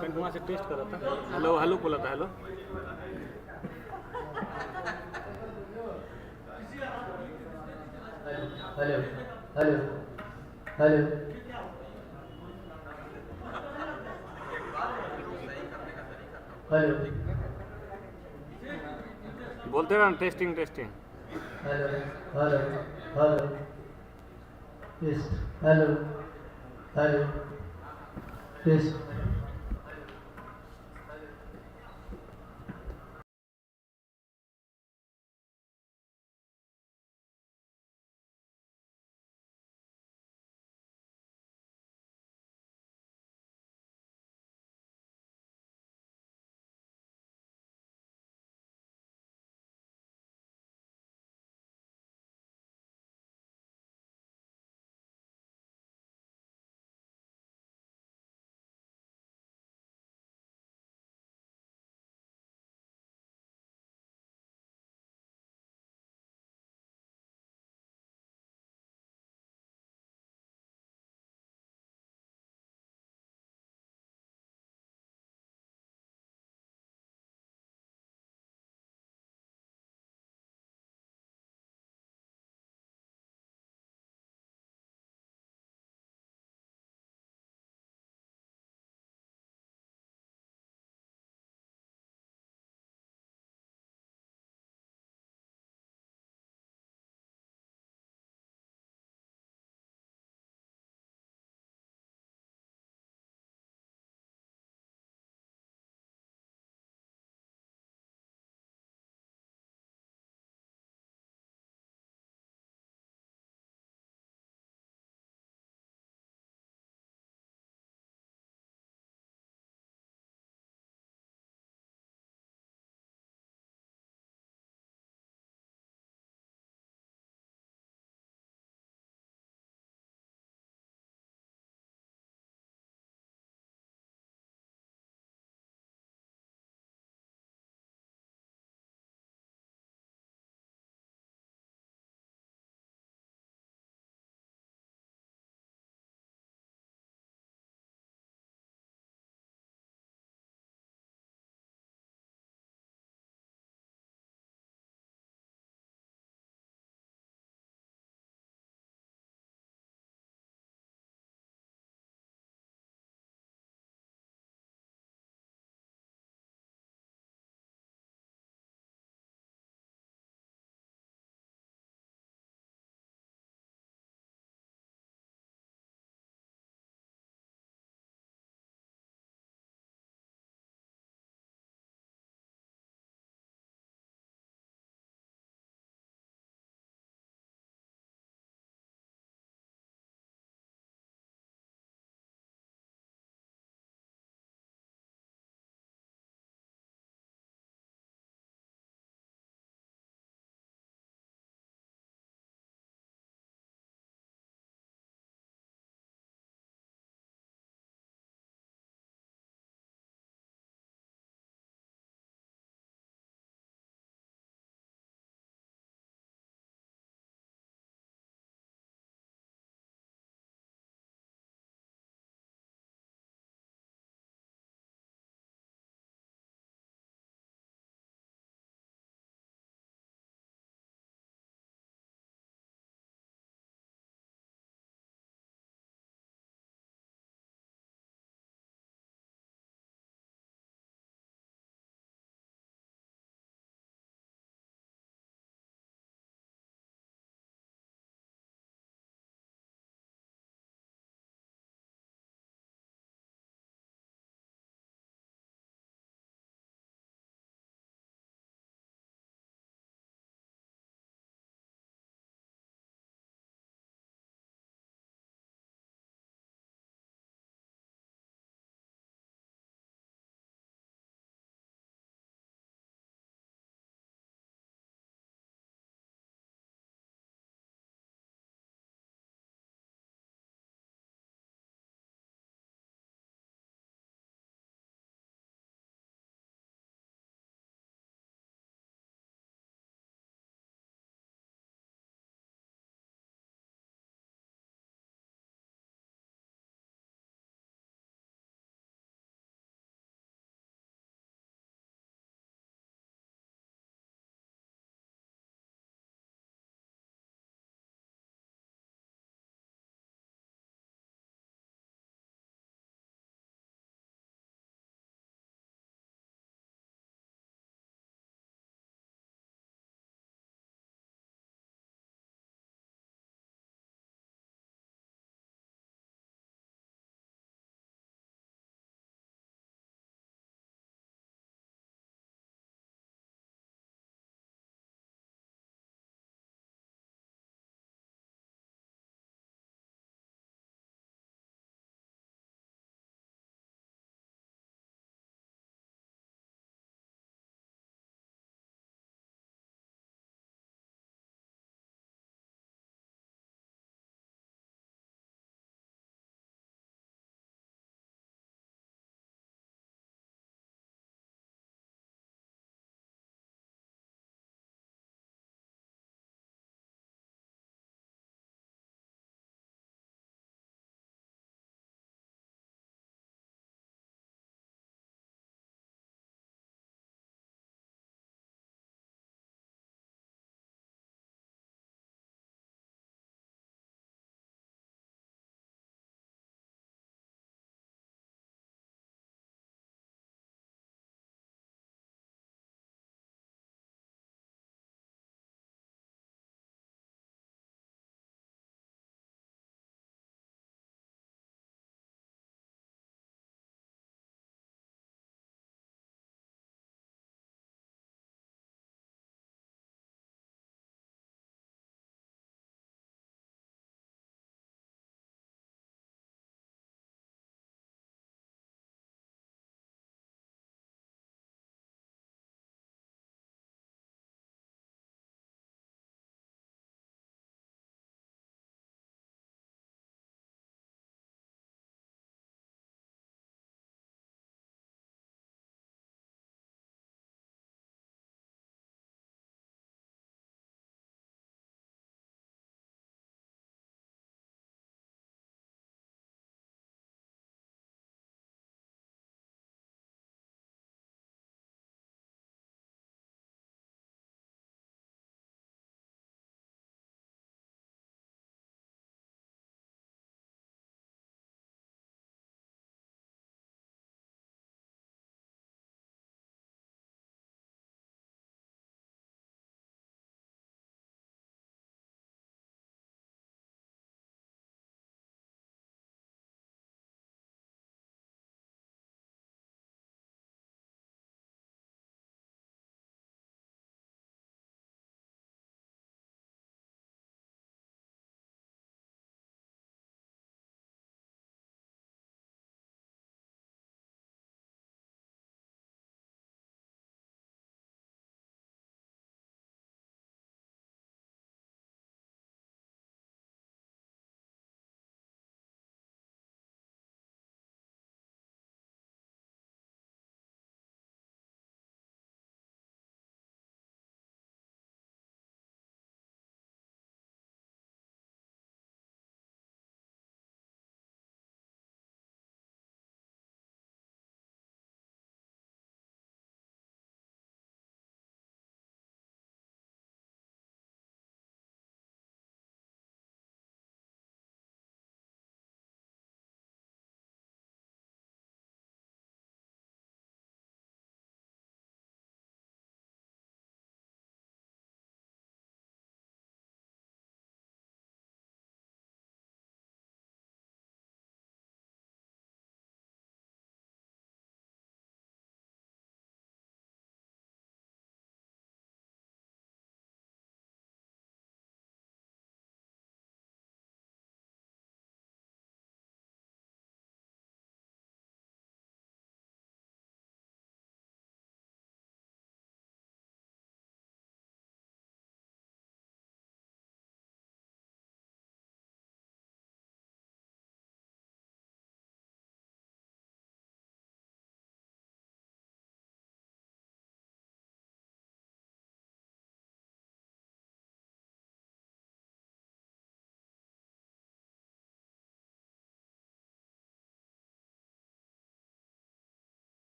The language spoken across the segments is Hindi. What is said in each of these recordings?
मैं वहाँ से टेस्ट कर रहा था। हेलो हेलो बोला था, hello. Hello hello hello. Hello बोलते रहो, testing testing. Hello hello hello. Test. Hello hello. Test.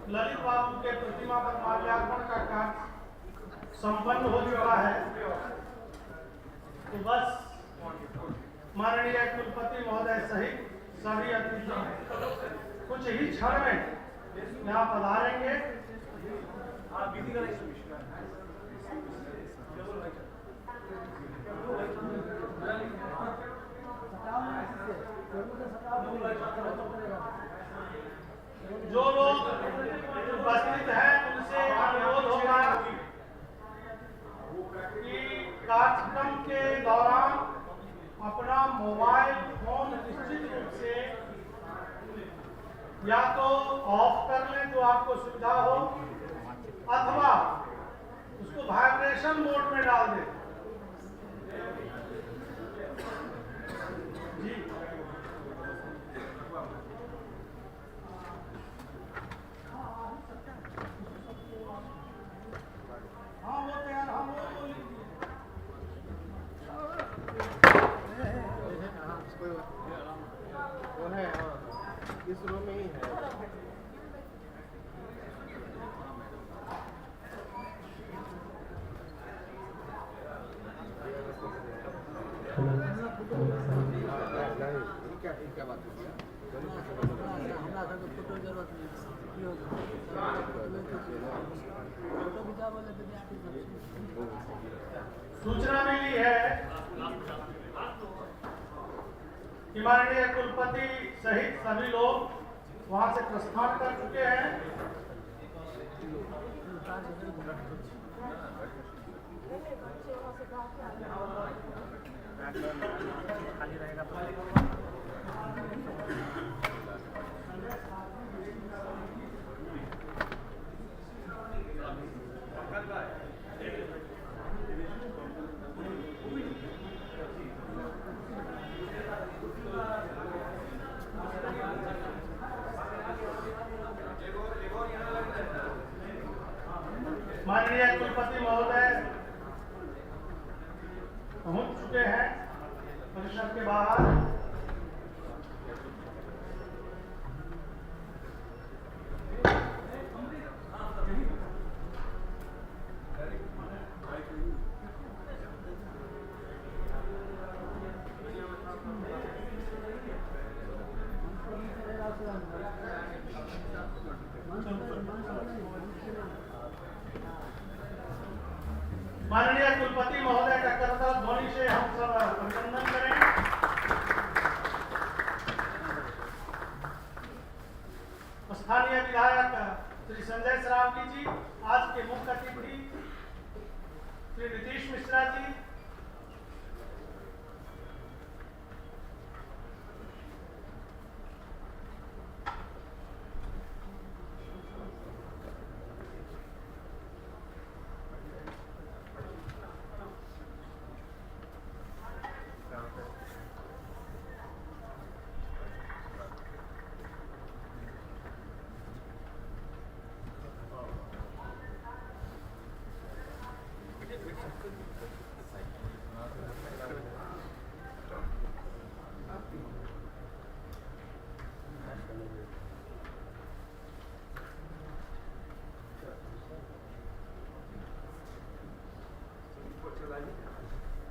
Lalit Babu के प्रतिमा पर माल्यार्पण का कार्य संपन्न हो चुका है। तो बस माननीय कुलपति महोदय सहित सभी अतिथि कुछ ही क्षण में यहाँ पधारेंगे। जो लोग उपस्थित हैं उनसे अनुरोध होगा कि कार्यक्रम के दौरान अपना मोबाइल फोन निश्चित रूप से या तो ऑफ कर लें जो आपको सुविधा हो, अथवा उसको वाइब्रेशन मोड में डाल दें। जी हाँ वो तैयार, हाँ वो है इस रूम में ही है। क्या बात है? सूचना मिली है कि माननीय कुलपति सहित सभी लोग वहां से प्रस्थान कर चुके हैं। खाली रहेगा। माननीय कुलपति महोदय पहुंच चुके हैं परिषद के बाहर। माननीय कुलपति महोदय का करतल ध्वनि से हम सब अभिनंदन करें। स्थानीय विधायक श्री संजय सरावगी जी, आज के मुख्य अतिथि श्री नीतीश मिश्रा जी,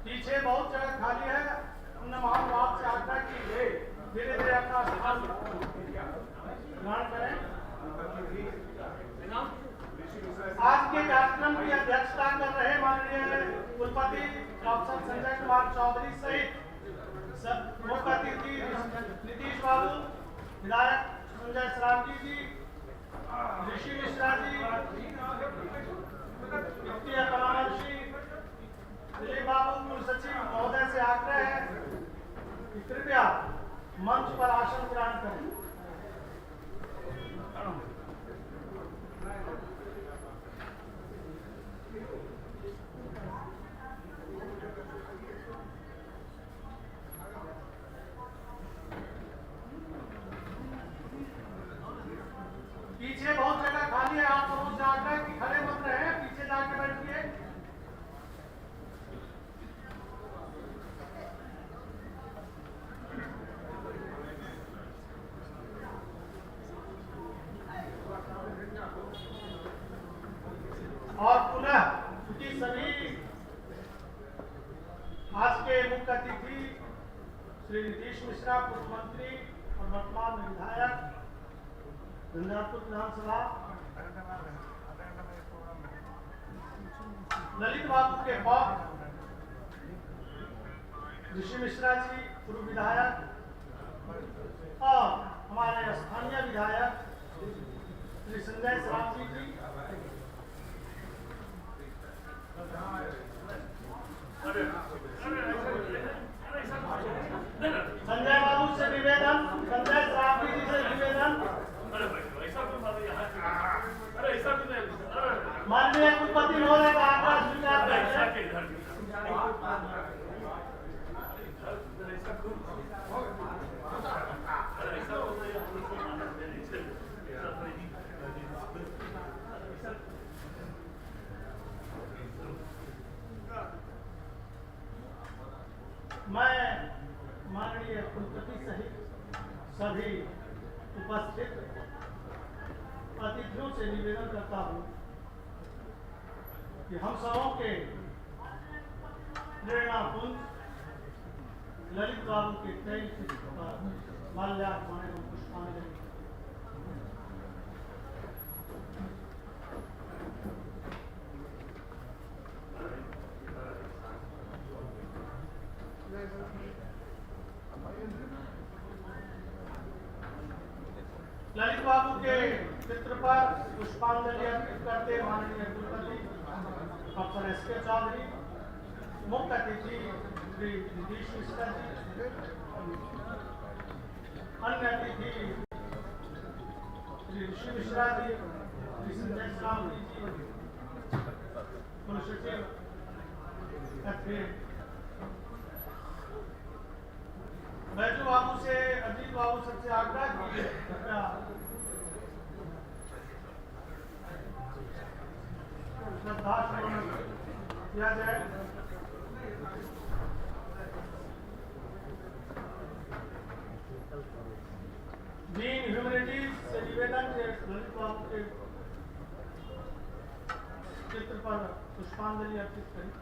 पीछे बहुत जगह खाली है। हमने महानुभाव से आग्रह की धीरे धीरे अपना स्थान ग्रहण करें। आज के कार्यक्रम की अध्यक्षता कर रहे माननीय कुलपति प्रोफेसर संजय कुमार चौधरी सहित मुख्य अतिथि नीतीश बाबू, विधायक संजय सरावगी जी, ऋषि मिश्रा जी, वित्तीय कमांडर श्री दिलीप बाबू, कुल सचिव महोदय से आग्रह है कि कृपया मंच पर आसन ग्रहण करें। पीछे बहुत जगह खाली है। आप सबों से आग्रह कि खड़े मत रहे, पीछे जाके बैठिए। श्री नीतीश मिश्रा, पूर्व मंत्री और वर्तमान में विधायक झंझारपुर विधानसभा। ललित बाबू के पौत्र ऋषि मिश्रा जी, पूर्व विधायक, और हमारे स्थानीय विधायक श्री संजय सरावगी जी। संजय बाबू से निवेदन, संजय सरावगी जी से निवेदन, माननीय कुलपति महोदय का आग्रह स्वीकार करें। मैं माननीय कुलपति सहित सभी उपस्थित अतिथियों से निवेदन करता हूं कि हम सबों के प्रेरणापुंज ललित बाबू के तैल चित्र पर माल्यार्पण एवं पुष्पांजलि। ललित बाबू के चित्र पर पुष्पांजलि अर्पित करते माननीय कुलपति डॉक्टर एस.के. चौधरी, मुख्य अतिथि श्री नीतीश मिश्रा जी, अन्य अतिथि श्री ऋषि मिश्रा जी, श्री संजय सरावगी जी, कुल सचिव बैजू बाबू से, अजीत बाबू सबसे आग्रह की कृपया श्रद्धासुमन किया जाए। डीन ह्यूमैनिटीज से निवेदन है ललित बाबू के चित्र पर पुष्पांजलि अर्पित करें।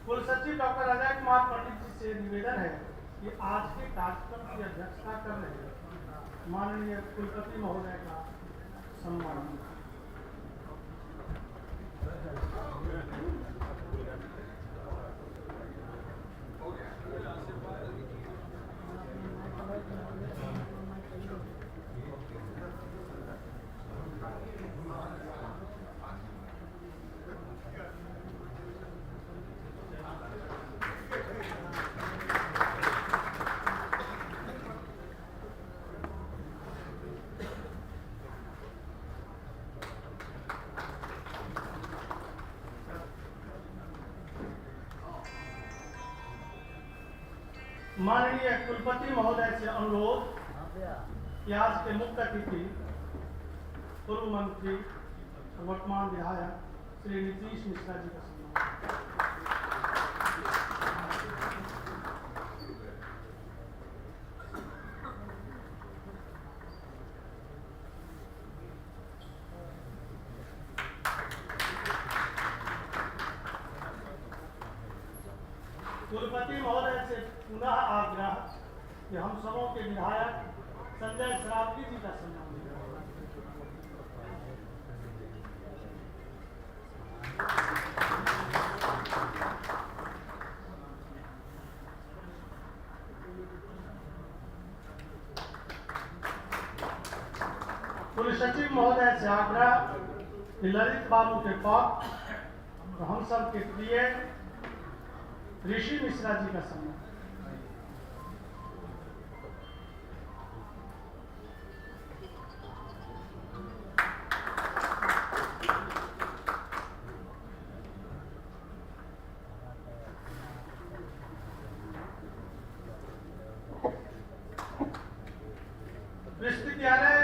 कुल सचिव डॉक्टर अजय कुमार पंडित जी से निवेदन है कि आज के कार्यक्रम की अध्यक्षता कर रहे माननीय कुलपति महोदय का सम्मान। माननीय कुलपति महोदय से अनुरोध कि आज के मुख्य अतिथि पूर्व मंत्री और वर्तमान विधायक श्री नीतीश मिश्रा जी का सम्मान। कुलपति महोदय से पुनः आग्रह कि हम सबों के विधायक संजय सरावगी जी का सम्मान कुल सचिव महोदय से आग्रह कि ललित बाबू के पौत्र हम सब के प्रिय ऋषि मिश्रा जी का सम्मान। विश्वविद्यालय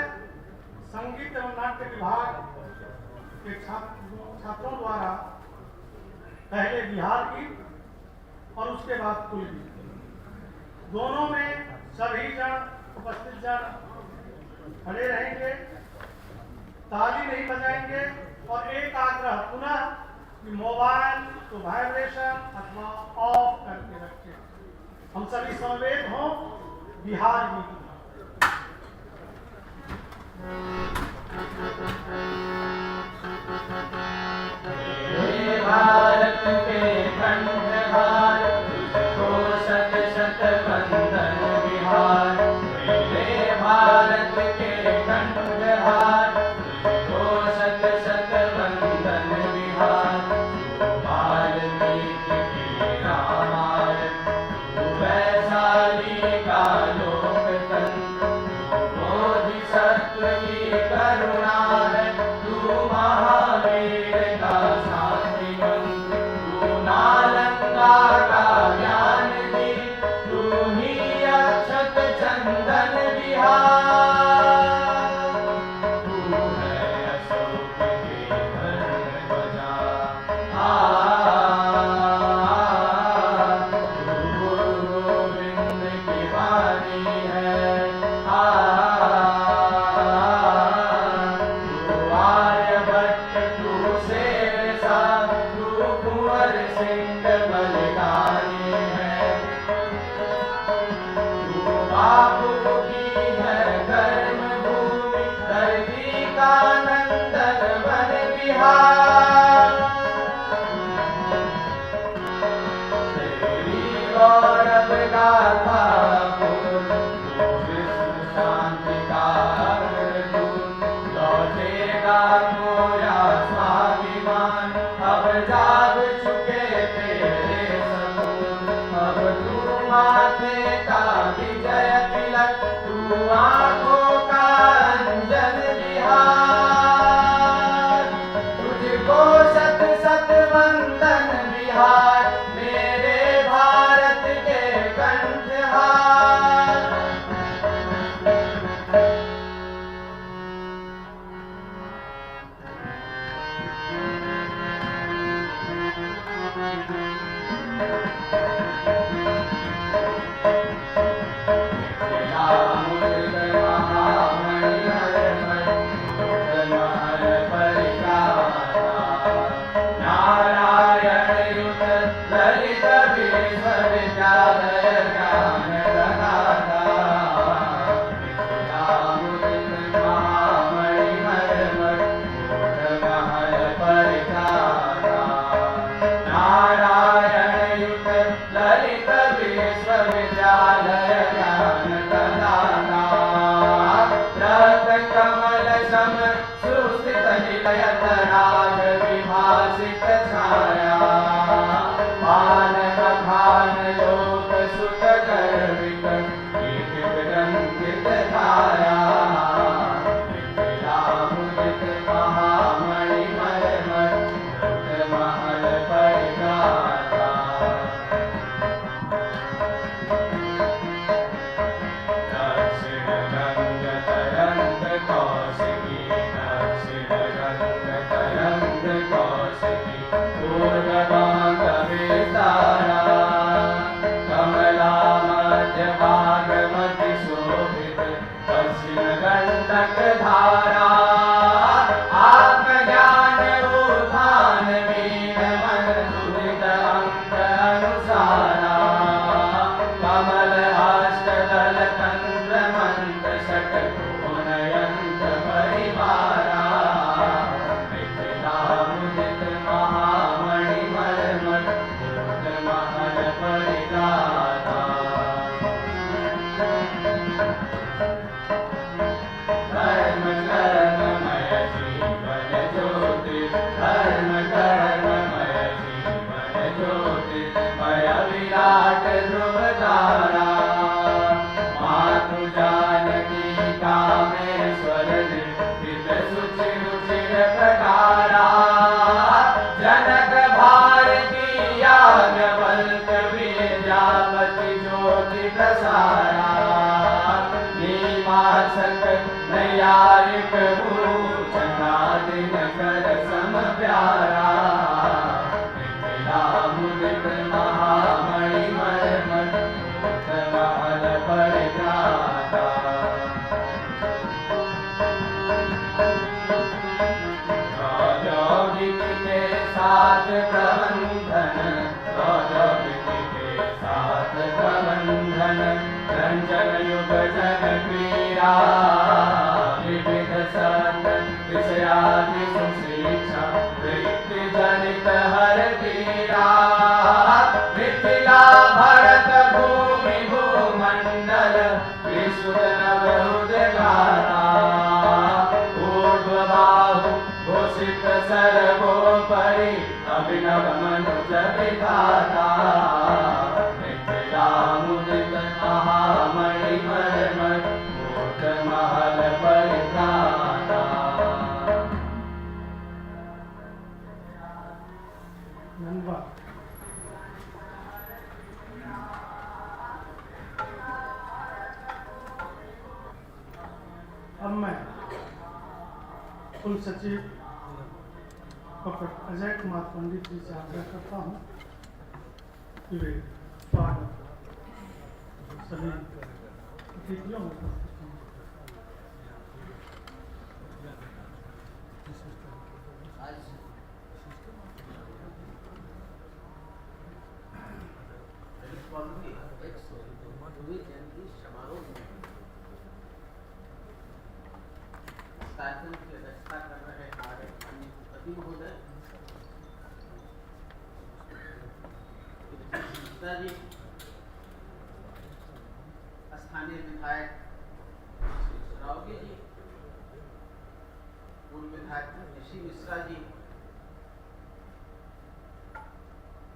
संगीत एवं नाट्य विभाग के छात्रों द्वारा पहले बिहार की और उसके बाद कुलवी। दोनों में सभी जन उपस्थित जन खड़े रहेंगे, ताली नहीं बजाएंगे और एक आग्रह पुनः कि मोबाइल को वाइब्रेशन अथवा ऑफ करके रखें। हम सभी समवेत हों बिहार गीत। भारत के कंठहार तुझको शत शत वंदन बिहार। मेरे भारत के कंठहार तुझको शत शत वंदन बिहार। वाल्मीकि की रामायण तू वैशाली का लोकतंत्र। मोदी सत्व की करुणा है तू महावीर का शांति मंत्र। तू नालंदा का ज्ञान दी तू ही अक्षत चंदन बिहार। तू है अशोक के धर्म ध्वजा तू गुरु गोविंद की वाणी है तू आर्यभट्ट तू शेरशाह तू कुंवर सिंह बलिदानी है। तू बापू की है कर्म भूमि धरती का नंदन वन बिहार। तेरी गौरव गाथा बोल तू विश्व शांति का अग्रदूत। लौटेगा खोया स्वाभिमान अब जाग चुके तेरे सपूत। अब तू माथे का विजय तिलक तू आंखों का अंजन बिहार। तुझको शत शत वंदन बिहार मेरे भारत के कंठहार। प्यारा मुदित महामणि वीरा विविध सत विषयादि सुशिक्षा वृत्ति जनित हर वीरा मिथिला भरत भूमि भूमंडल विश्व नवउदगारा ऊर्ध्वबाहु घोषित सर्वोपरि अभिनव मनुज विधाता मिथिला मुदित महामणि मर्मर कोट महल परित्राता। धन्यवाद। अब मैं कुल सचिव डॉक्टर अजय कुमार पंडित जी से आग्रह करता हूँ कि वे स्वागत सभी अतिथियों में उपस्थित हों। कार्यक्रम की अध्यक्षता कर रहे हमारे माननीय कुलपति महोदय मिश्रा जी, स्थानीय विधायक श्री रावगी जी, पूर्व विधायक ऋषि मिश्रा जी,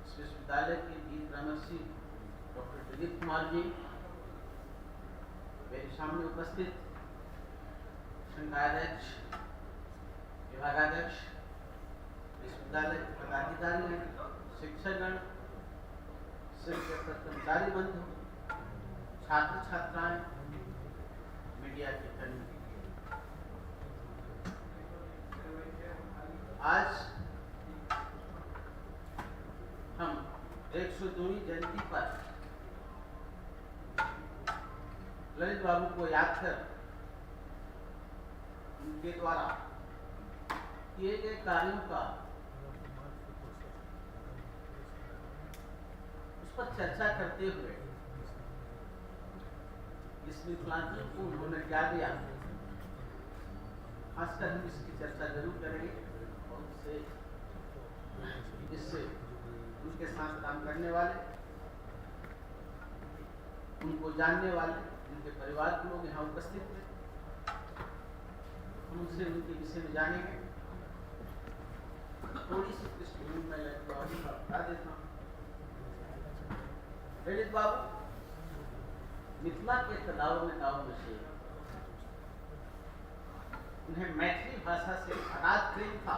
इस विश्वविद्यालय के डीन ब्रह्मश्री डॉक्टर दिलीप कुमार जी, मेरे सामने उपस्थित संघाध्यक्ष, विभागाध्यक्ष, विश्वविद्यालय के पदाधिकारी, शिक्षकगण, शिक्षक कर्मचारी बंधु, छात्र छात्राएं, मीडिया के कर्मी, आज हम 102वीं जयंती पर ललित बाबू को याद कर उनके द्वारा किए गए कार्यों का उस पर चर्चा करते हुए इस मिथिलांचल को उन्होंने क्या दिया, खासकर हम इसकी चर्चा जरूर करेंगे। बहुत से इससे उनके साथ काम करने वाले, उनको जानने वाले, उनके परिवार के लोग यहाँ उपस्थित थे, उनसे उनके विषय में जानेंगे। थोड़ी सी पृष्ठभूमि में ललित बाबू का बता देता हूँ। ललित बाबू मिथिला के कदावर में गाँव में से, उन्हें मैथिली भाषा से अगाध प्रेम था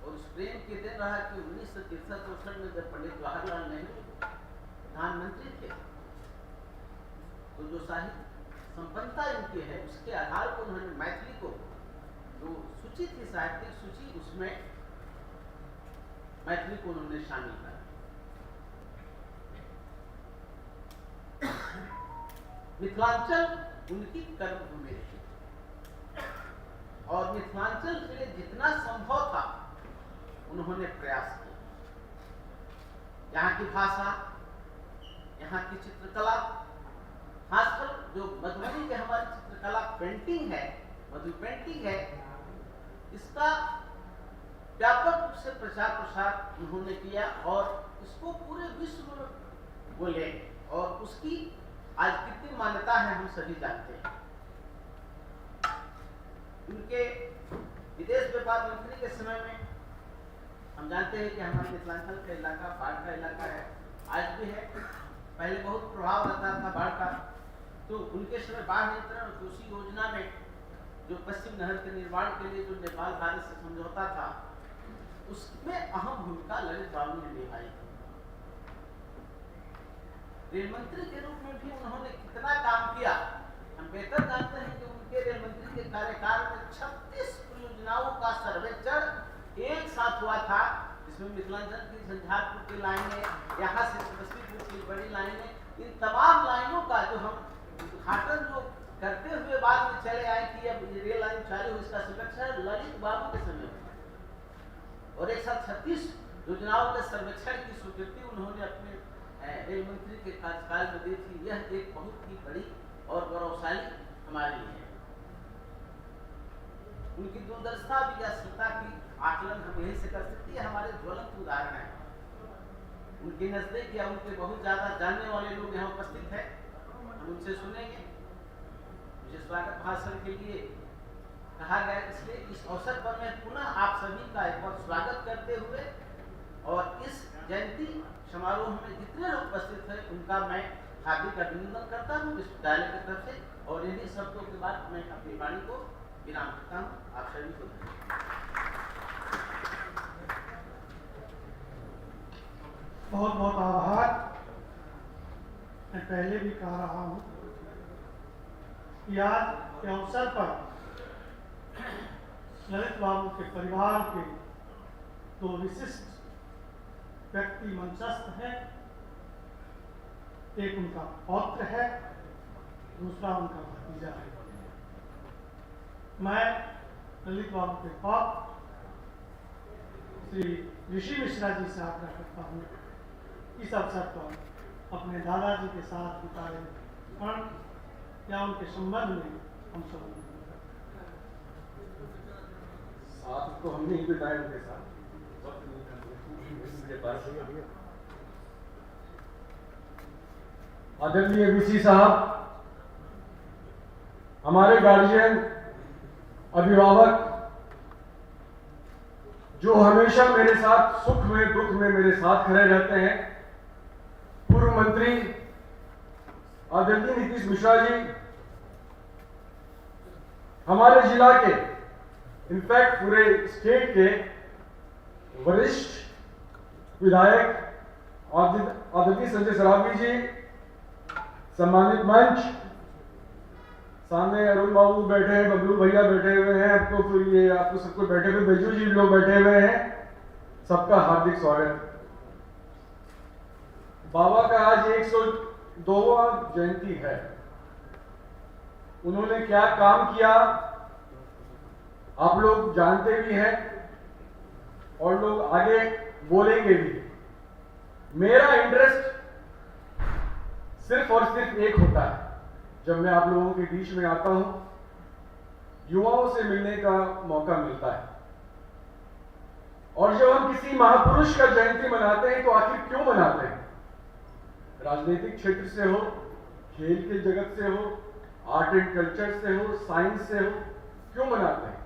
और उस प्रेम के दिन रहा कि 1963 में जब पंडित जवाहरलाल नेहरू प्रधानमंत्री थे तो जो साहित्य संपन्नता इनकी है उसके आधार पर उन्होंने मैथिली को, जो सूची थी साहित्यिक सूची, उसमें मैथिली को उन्होंने शामिल किया। मिथिलांचल उनकी कर्मभूमि थी और मिथिलांचल के लिए जितना संभव था उन्होंने प्रयास किया। यहाँ की भाषा, यहाँ की चित्रकला, खासकर जो मधुबनी के हमारी चित्रकला पेंटिंग है, मधु पेंटिंग है, इसका व्यापक रूप से प्रचार प्रसार उन्होंने किया और इसको पूरे विश्व में बोले और उसकी आज कितनी मान्यता है हम सभी जानते हैं। उनके विदेश व्यापार मंत्री के समय में हम जानते हैं कि हमारे मिथिलांचल का इलाका बाढ़ का इलाका है, आज भी है। पहले बहुत प्रभाव रहता था बाढ़ का, तो उनके समय बाढ़ नियंत्रण कोशी योजना में जो पश्चिम नहर के निर्माण के लिए जो नेपाल भारत से समझौता था, उसमें अहम भूमिका ललित बाबू ने निभाई। रेल मंत्री के रूप में भी उन्होंने कितना काम किया हम बेहतर जानते हैं कि उनके रेल मंत्री के कार्यकाल में 36 परियोजनाओं का सर्वेक्षण एक साथ हुआ था, जिसमें मिथिलांचल की झंझारपुर की लाइनें, यहाँ से तपस्वीपुर की बड़ी लाइनें, इन तमाम लाइनों का जो हम उद्घाटन जो करते हुए बाद में चले आए कि अब रेल लाइन चालू, इसका सर्वेक्षण ललित बाबू के समय और एक साथ 36 योजनाओं के सर्वेक्षण की स्वीकृति उन्होंने अपने रेल मंत्री के कार्यकाल में दी थी। यह एक बहुत ही बड़ी और गौरवशाली हमारे लिए है। उनकी दूरदर्शिता विकासशीलता की आकलन हम यही से कर सकते हैं, हमारे ज्वलंत उदाहरण है। उनके नजदीक या उनके बहुत ज्यादा जानने वाले लोग यहाँ उपस्थित है, हम उनसे सुनेंगे। मुझे स्वागत भाषण के लिए कहा गया, इसलिए इस अवसर पर मैं पुनः आप सभी का एक बार स्वागत करते हुए और इस जयंती समारोह में जितने लोग उपस्थित हैं उनका मैं हार्दिक अभिनंदन करता हूँ विश्वविद्यालय की तरफ से, और इन्हीं शब्दों के बाद मैं अपनी वाणी को विराम करता हूँ। आप सभी को बहुत बहुत आभार। मैं पहले भी कह रहा हूँ कि आज के अवसर पर ललित बाबू के परिवार के दो विशिष्ट व्यक्ति मंचस्थ हैं। एक उनका पौत्र है, दूसरा उनका भतीजा है। मैं ललित बाबू के पौत्र श्री ऋषि मिश्रा जी से आग्रह करता हूँ इस अवसर पर अपने दादाजी के साथ बिताए क्षण या उनके संबंध में हम सब साथ तो हमने ही बिताए उनके साथ, वक्त नहीं था। आदरणीय वीसी साहब, हमारे गार्जियन, अभिभावक, जो हमेशा मेरे साथ सुख में दुख में मेरे साथ खड़े रहते हैं, पूर्व मंत्री आदरणीय नीतीश मिश्रा जी, हमारे जिला के, इनफैक्ट पूरे स्टेट के वरिष्ठ विधायक आदरणीय संजय सरावगी जी, सम्मानित मंच, सामने अरुण बाबू बैठे हैं, बबलू भैया बैठे हुए हैं, अब तो फिर ये आपको सबको बैठे हुए बैजू जी लोग बैठे हुए हैं, सबका हार्दिक स्वागत। बाबा का आज 102वां जयंती है। उन्होंने क्या काम किया आप लोग जानते भी हैं और लोग आगे बोलेंगे भी। मेरा इंटरेस्ट सिर्फ और सिर्फ एक होता है, जब मैं आप लोगों के बीच में आता हूं, युवाओं से मिलने का मौका मिलता है। और जब हम किसी महापुरुष का जयंती मनाते हैं तो आखिर क्यों मनाते हैं? राजनीतिक क्षेत्र से हो, खेल के जगत से हो, आर्ट एंड कल्चर से हो, साइंस से हो, क्यों मनाते हैं?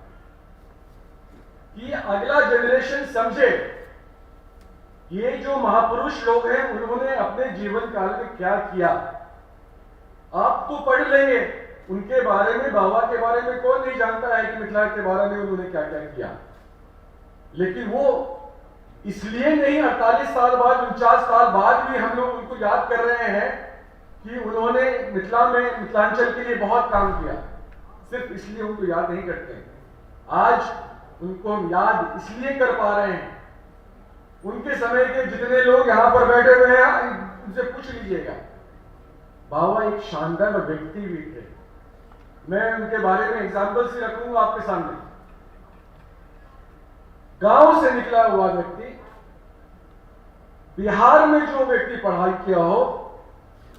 कि अगला जनरेशन समझे ये जो महापुरुष लोग हैं उन्होंने अपने जीवन काल में क्या किया। आप तो पढ़ लेंगे उनके बारे में, बाबा के बारे में कौन नहीं जानता है कि मिथिला के बारे में उन्होंने क्या क्या किया, लेकिन वो इसलिए नहीं 48 साल बाद, 49 साल बाद भी हम लोग उनको याद कर रहे हैं कि उन्होंने मिथिला में, मिथिलांचल के लिए बहुत काम किया, सिर्फ इसलिए उनको याद नहीं करते हैं। आज उनको हम याद इसलिए कर पा रहे हैं, उनके समय के जितने लोग यहां पर बैठे हुए हैं उनसे पूछ लीजिएगा, बाबा एक शानदार व्यक्ति भी थे। मैं उनके बारे में एग्जाम्पल से रखूंगा आपके सामने। गांव से निकला हुआ व्यक्ति, बिहार में जो व्यक्ति पढ़ाई किया हो,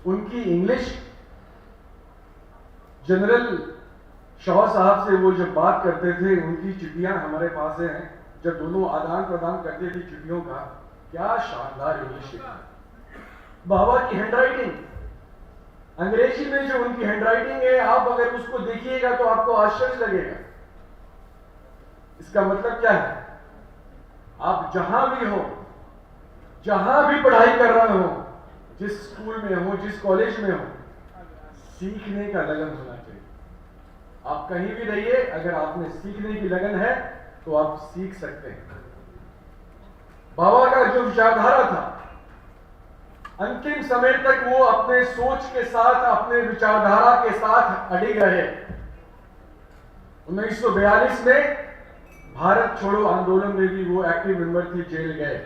उनकी इंग्लिश, जनरल शाह साहब से वो जब बात करते थे, उनकी चिट्ठियां हमारे पास हैं, जब दोनों आदान प्रदान करते थे चिट्ठियों का, क्या शानदार इंग्लिश लिखा। बाबा की हैंडराइटिंग, अंग्रेजी में जो उनकी हैंडराइटिंग है, आप अगर उसको देखिएगा तो आपको आश्चर्य लगेगा। इसका मतलब क्या है? आप जहां भी हो, जहां भी पढ़ाई कर रहे हो, जिस स्कूल में हो, जिस कॉलेज में हो, सीखने का लगन होना चाहिए। आप कहीं भी रहिए, अगर आप में सीखने की लगन है तो आप सीख सकते हैं। बाबा का जो विचारधारा था, अंतिम समय तक वो अपने सोच के साथ, अपने विचारधारा के साथ अडिग रहे। 1942 में भारत छोड़ो आंदोलन में भी वो एक्टिव मेंबर थे, जेल गए।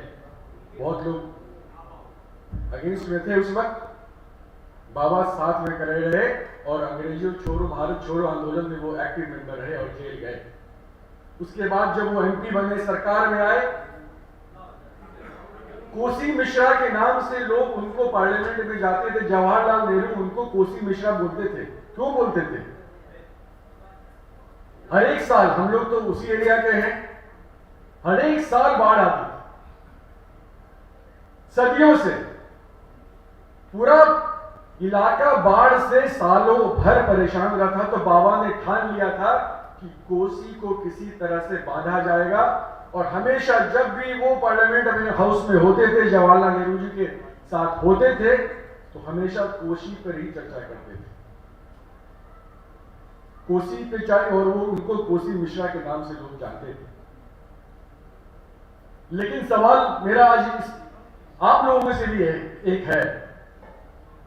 बहुत लोग अगेंस्ट में थे उस वक्त, बाबा साथ में खड़े रहे और अंग्रेजों छोड़ो, भारत छोड़ो आंदोलन में वो एक्टिव मेंबर रहे और जेल गए। उसके बाद जब वो एमपी बने, सरकार में आए, कोसी मिश्रा के नाम से लोग उनको पार्लियामेंट में जाते थे, जवाहरलाल नेहरू उनको कोसी मिश्रा बोलते थे। क्यों बोलते थे? हर एक साल, हम लोग तो उसी एरिया के हैं, हर एक साल बाढ़ आती थी, सदियों से पूरा इलाका बाढ़ से सालों भर परेशान रहा था। तो बाबा ने ठान लिया था कि कोसी को किसी तरह से बांधा जाएगा। और हमेशा जब भी वो पार्लियामेंट में हाउस में होते थे, जवाहरलाल नेहरू जी के साथ होते थे, तो हमेशा कोसी पर ही चर्चा करते थे। कोसी पे चाहे, और वो उनको कोसी मिश्रा के नाम से लोग जानते थे। लेकिन सवाल मेरा आज आप लोगों में से भी एक है।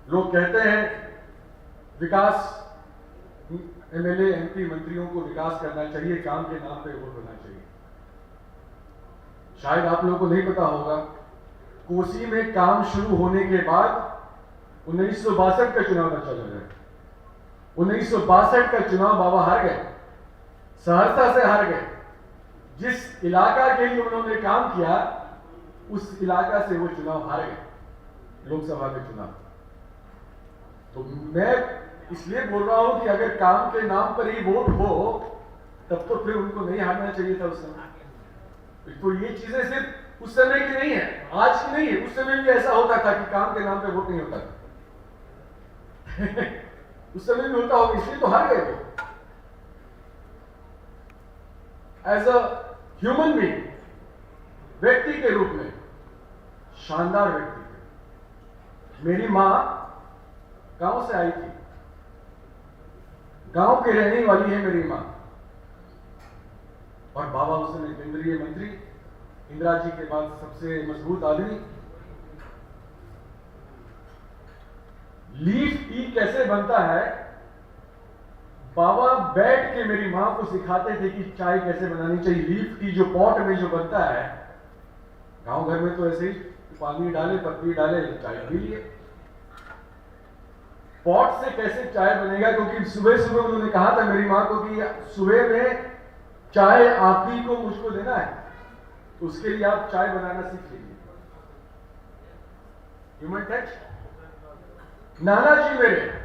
लोग कहते हैं विकास, एमएलए एमपी मंत्रियों को विकास करना चाहिए, काम के नाम पे वोट होना चाहिए। शायद आप लोगों को नहीं पता होगा, कोसी में काम शुरू होने के बाद 1962 का चुनाव चल रहा है। 1962 का चुनाव बाबा हार गए, सहरसा से हार गए। जिस इलाका के लिए उन्होंने काम किया, उस इलाका से वो चुनाव हार गए, लोकसभा के चुनाव। तो मैं इसलिए बोल रहा हूं कि अगर काम के नाम पर ही वोट हो, तब तो फिर उनको नहीं हारना चाहिए था उस समय। तो ये चीजें सिर्फ उस समय की नहीं है, आज की नहीं है, उस समय भी ऐसा होता था कि काम के नाम पे वोट नहीं होता था। उस समय भी होता होगा, इसलिए तो हार गए वो। एज अ ह्यूमन बीइंग, व्यक्ति के रूप में शानदार व्यक्ति थे। मेरी मां गांव से आई थी, गांव की रहने वाली है मेरी मां। और बाबा उस समय केंद्रीय मंत्री, इंदिरा जी के बाद सबसे मजबूत आदमी। लीफ टी कैसे बनता है, बाबा बैठ के मेरी मां को सिखाते थे कि चाय कैसे बनानी चाहिए। लीफ टी जो पॉट में जो बनता है, गांव घर में तो ऐसे ही पानी डाले, पत्ती डाले, चाय पी लिए। पॉट से कैसे चाय बनेगा, क्योंकि सुबह सुबह उन्होंने कहा था मेरी मां को कि सुबह में चाय आप ही को मुझको देना है, तो उसके लिए आप चाय बनाना सीख लीजिए। Human touch. नाना जी मेरे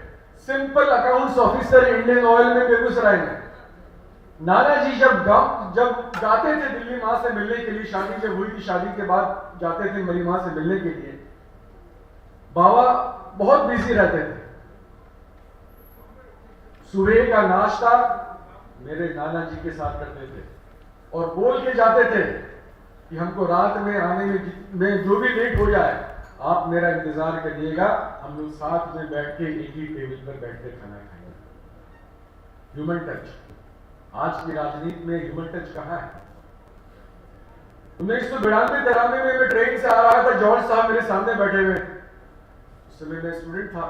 simple accounts officer Indian oil में बेगूसराय में। नाना जी जब जाते थे दिल्ली मां से मिलने के लिए, शादी जब हुई थी, शादी के बाद जाते थे मेरी मां से मिलने के लिए। बाबा बहुत बिजी रहते थे। सुबह का नाश्ता मेरे नाना जी के साथ करते थे और बोल के जाते थे कि हमको रात में आने में जो भी लेट हो जाए, आप मेरा इंतजार करिएगा, हम लोग साथ में बैठ के एक ही टेबल पर बैठ के खाना खाएंगे। Human touch. आज की राजनीति में ह्यूमन टच कहां है? 1992-93 में मैं ट्रेन से आ रहा था, जॉर्ज साहब मेरे सामने बैठे हुए। उस समय मैं स्टूडेंट था,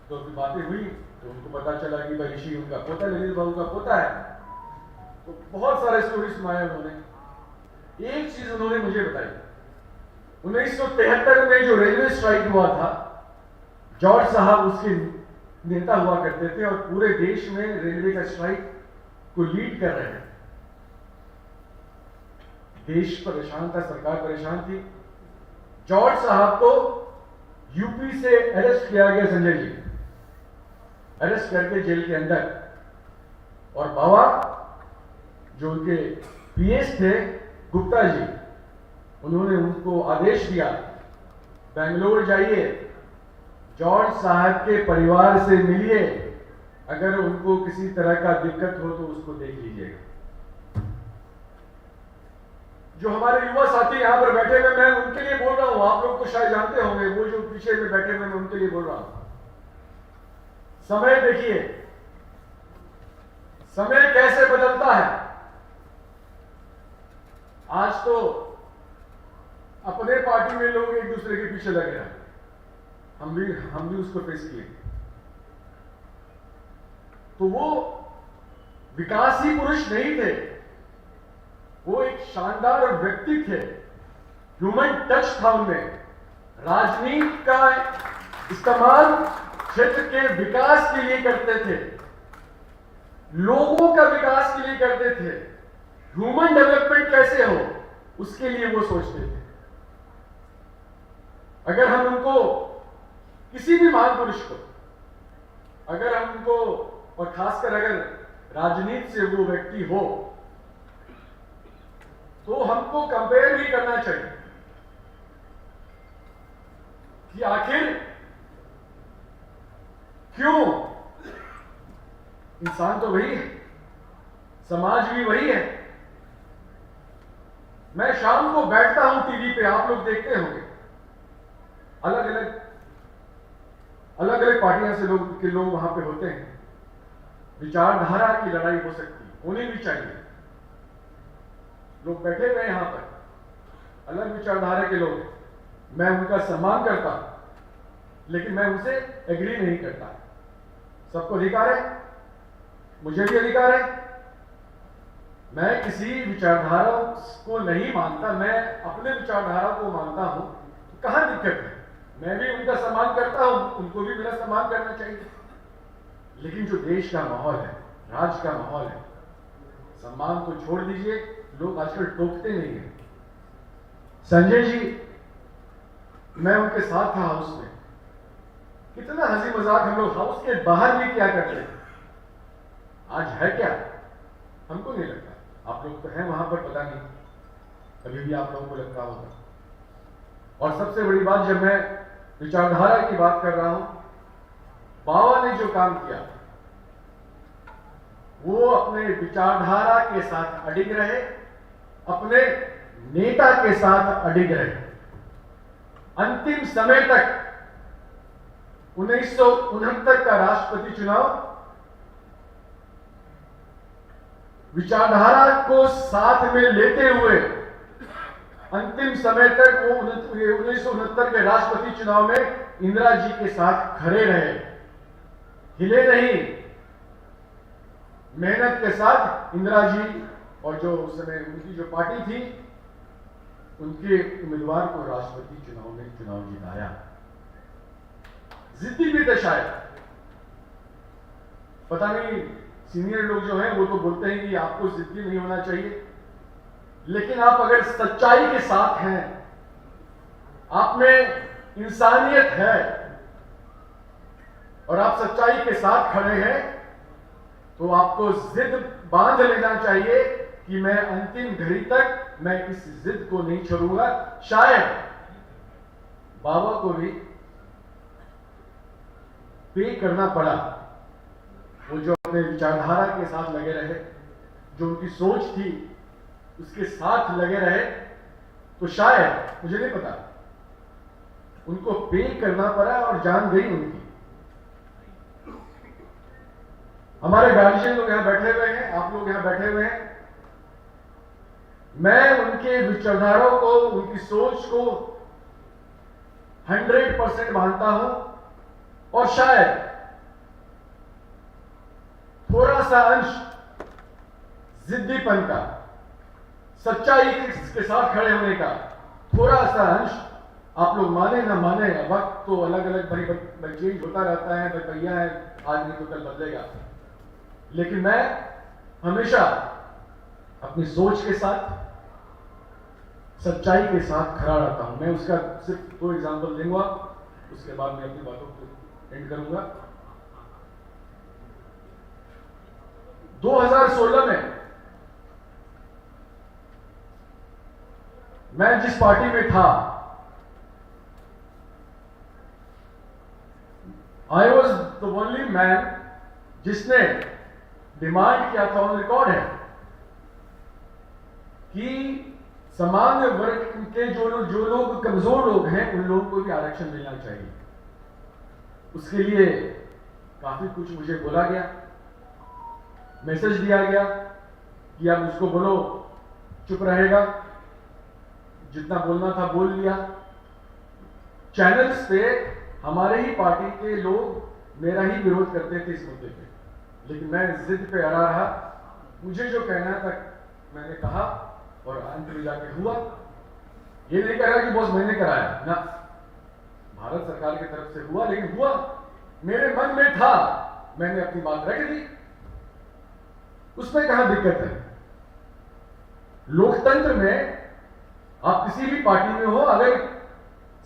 तो अभी बातें हुई तो उनको पता चला कि भाई ऋषि उनका पोता, ललित बाबू का पोता है। तो बहुत सारे स्टोरी सुनाए उन्होंने। एक चीज उन्होंने मुझे बताई, 1973 में जो रेलवे स्ट्राइक हुआ था, जॉर्ज साहब उसके नेता हुआ करते थे और पूरे देश में रेलवे का स्ट्राइक को लीड कर रहे हैं। देश परेशान था, सरकार परेशान थी। जॉर्ज साहब को यूपी से अरेस्ट किया गया, संजय जी अरेस्ट करके जेल के अंदर। और बाबा जो उनके पीएस थे गुप्ता जी, उन्होंने उनको आदेश दिया, बेंगलोर जाइए, जॉर्ज साहब के परिवार से मिलिए, अगर उनको किसी तरह का दिक्कत हो तो उसको देख लीजिएगा। जो हमारे युवा साथी यहां पर बैठे हुए, मैं उनके लिए बोल रहा हूं, आप लोग तो शायद जानते होंगे, वो जो पीछे में बैठे हुए मैं उनके लिए बोल रहा हूं। समय देखिए, समय कैसे बदलता है। आज तो अपने पार्टी में लोग एक दूसरे के पीछे लगे हैं, हम भी उसको फेस किए। तो वो विकासी पुरुष नहीं थे, वो एक शानदार व्यक्ति थे। ह्यूमन टच था उनमें। राजनीति का इस्तेमाल क्षेत्र के विकास के लिए करते थे, लोगों का विकास के लिए करते थे। ह्यूमन डेवलपमेंट कैसे हो, उसके लिए वो सोचते थे। अगर हम उनको, किसी भी महान पुरुष को अगर हम उनको, और खासकर अगर राजनीति से वो व्यक्ति हो, तो हमको कंपेयर भी करना चाहिए कि आखिर क्यों, इंसान तो वही है, समाज भी वही है। मैं शाम को बैठता हूं टीवी पे, आप लोग देखते होंगे, अलग अलग पार्टियां से लोग वहां पे होते हैं। विचारधारा की लड़ाई हो सकती है, होनी भी चाहिए। लोग बैठे हुए यहां पर, अलग विचारधारा के लोग, मैं उनका सम्मान करता हूं, लेकिन मैं उनसे एग्री नहीं करता। सबको अधिकार है, मुझे भी अधिकार है। मैं किसी विचारधारा को नहीं मानता, मैं अपने विचारधारा को मानता हूं, तो कहां दिक्कत है? मैं भी उनका सम्मान करता हूं, उनको भी मेरा सम्मान करना चाहिए। लेकिन जो देश का माहौल है, राज्य का माहौल है, सम्मान को छोड़ दीजिए। लोग आजकल टोकते नहीं है। संजय जी, मैं उनके साथ था हाउस में, कितना हंसी मजाक हम लोग हाउस के बाहर भी क्या करते थे। आज है क्या? हमको नहीं लगता। आप लोग तो हैं वहां पर, पता नहीं, अभी भी आप लोगों को लगता होगा। और सबसे बड़ी बात, जब मैं विचारधारा की बात कर रहा हूं, बाबा ने जो काम किया, वो अपने विचारधारा के साथ अडिग रहे, अपने नेता के साथ अडिग रहे, अंतिम समय तक। 1969 का राष्ट्रपति चुनाव विचारधारा को साथ में लेते हुए अंतिम समय तक वो 1969 के राष्ट्रपति चुनाव में इंदिरा जी के साथ खड़े रहे, हिले नहीं। मेहनत के साथ इंदिरा जी और जो उस समय उनकी जो पार्टी थी, उनके उम्मीदवार को राष्ट्रपति चुनाव में चुनाव जिताया। जिद्दी भी थे शायद, पता नहीं, सीनियर लोग जो हैं वो तो बोलते हैं कि आपको जिद्दी नहीं होना चाहिए, लेकिन आप अगर सच्चाई के साथ हैं, आप में इंसानियत है और आप सच्चाई के साथ खड़े हैं, तो आपको जिद बांध लेना चाहिए कि मैं अंतिम घड़ी तक मैं इस जिद को नहीं छोड़ूंगा। शायद बाबा को भी पे करना पड़ा, वो जो अपने विचारधारा के साथ लगे रहे, जो उनकी सोच थी उसके साथ लगे रहे, तो शायद, मुझे नहीं पता, उनको पे करना पड़ा और जान गई उनकी। हमारे गार्जियन लोग यहां बैठे हुए हैं, आप लोग यहां बैठे हुए हैं, मैं उनके विचारधारा को, उनकी सोच को 100% मानता हूं, और शायद थोड़ा सा अंश जिद्दीपन का, सच्चाई के साथ खड़े होने का थोड़ा सा अंश, आप लोग माने ना माने, वक्त तो अलग अलग भाई चेंज होता रहता है, भाई भैया है, आज नहीं तो कल बदलेगा, लेकिन मैं हमेशा अपनी सोच के साथ, सच्चाई के साथ खड़ा रहता हूं। मैं उसका सिर्फ 2 एग्जांपल दूंगा, उसके बाद मैं अपनी बातों को एंड करूंगा। 2016 में मैं जिस पार्टी में था, I was the only man जिसने डिमांड किया था, ऑन रिकॉर्ड है, कि सामान्य वर्ग के जो लोग कमजोर लोग हैं, उन लोगों को भी आरक्षण मिलना चाहिए। उसके लिए काफी कुछ मुझे बोला गया, मैसेज दिया गया कि आप उसको बोलो, चुप रहेगा, जितना बोलना था बोल लिया। चैनल्स पे हमारे ही पार्टी के लोग मेरा ही विरोध करते थे इस मुद्दे पे, लेकिन मैं जिद पे अड़ा रहा। मुझे जो कहना था मैंने कहा, और अंत में जाके हुआ। ये नहीं कह रहा कि बॉस मैंने कराया ना, भारत सरकार की तरफ से हुआ, लेकिन हुआ, मेरे मन में था, मैंने अपनी बात रख दी, उसमें कहां दिक्कत है? लोकतंत्र में आप किसी भी पार्टी में हो, अगर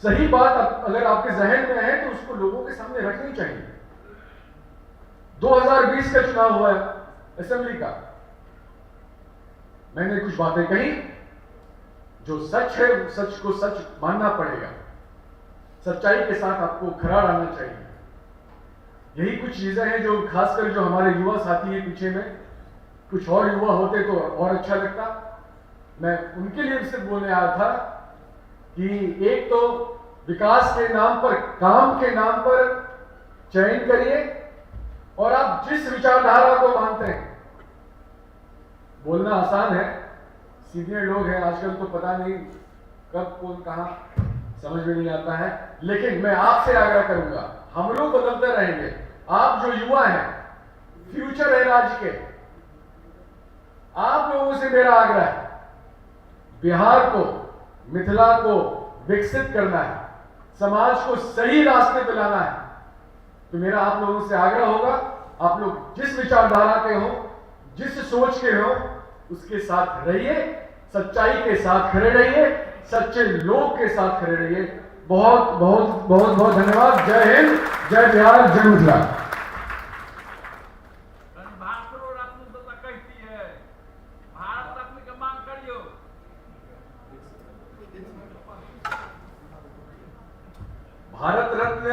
सही बात अगर आपके जहन में है तो उसको लोगों के सामने रखनी चाहिए। 2020 का चुनाव हुआ है असेंबली का, मैंने कुछ बातें कही, जो सच है सच को सच मानना पड़ेगा, सच्चाई के साथ आपको खरा रहना चाहिए। यही कुछ चीजें हैं जो खासकर जो हमारे युवा साथी हैं पीछे में, कुछ और युवा होते तो और अच्छा लगता। मैं उनके लिए सिर्फ बोलने आया था कि एक तो विकास के नाम पर, काम के नाम पर चयन करिए, और आप जिस विचारधारा को मानते हैं, बोलना आसान है, सीनियर लोग हैं आजकल तो पता नहीं कब कौन कहां समझ में नहीं आता है, लेकिन मैं आपसे आग्रह करूंगा, हम लोग बदलते रहेंगे, आप जो युवा हैं, फ्यूचर है राज्य के, आप लोगों से मेरा आग्रह है, बिहार को, मिथिला को विकसित करना है, समाज को सही रास्ते पे लाना है, तो मेरा आप लोगों से आग्रह होगा, आप लोग जिस विचारधारा के हो, जिस सोच के हो, उसके साथ रहिए, सच्चाई के साथ खड़े रहिए, सच्चे लोग के साथ खड़े रहिए। बहुत बहुत बहुत बहुत धन्यवाद। जय हिंद, जय बिहार, जय मिथिला। भारत रत्न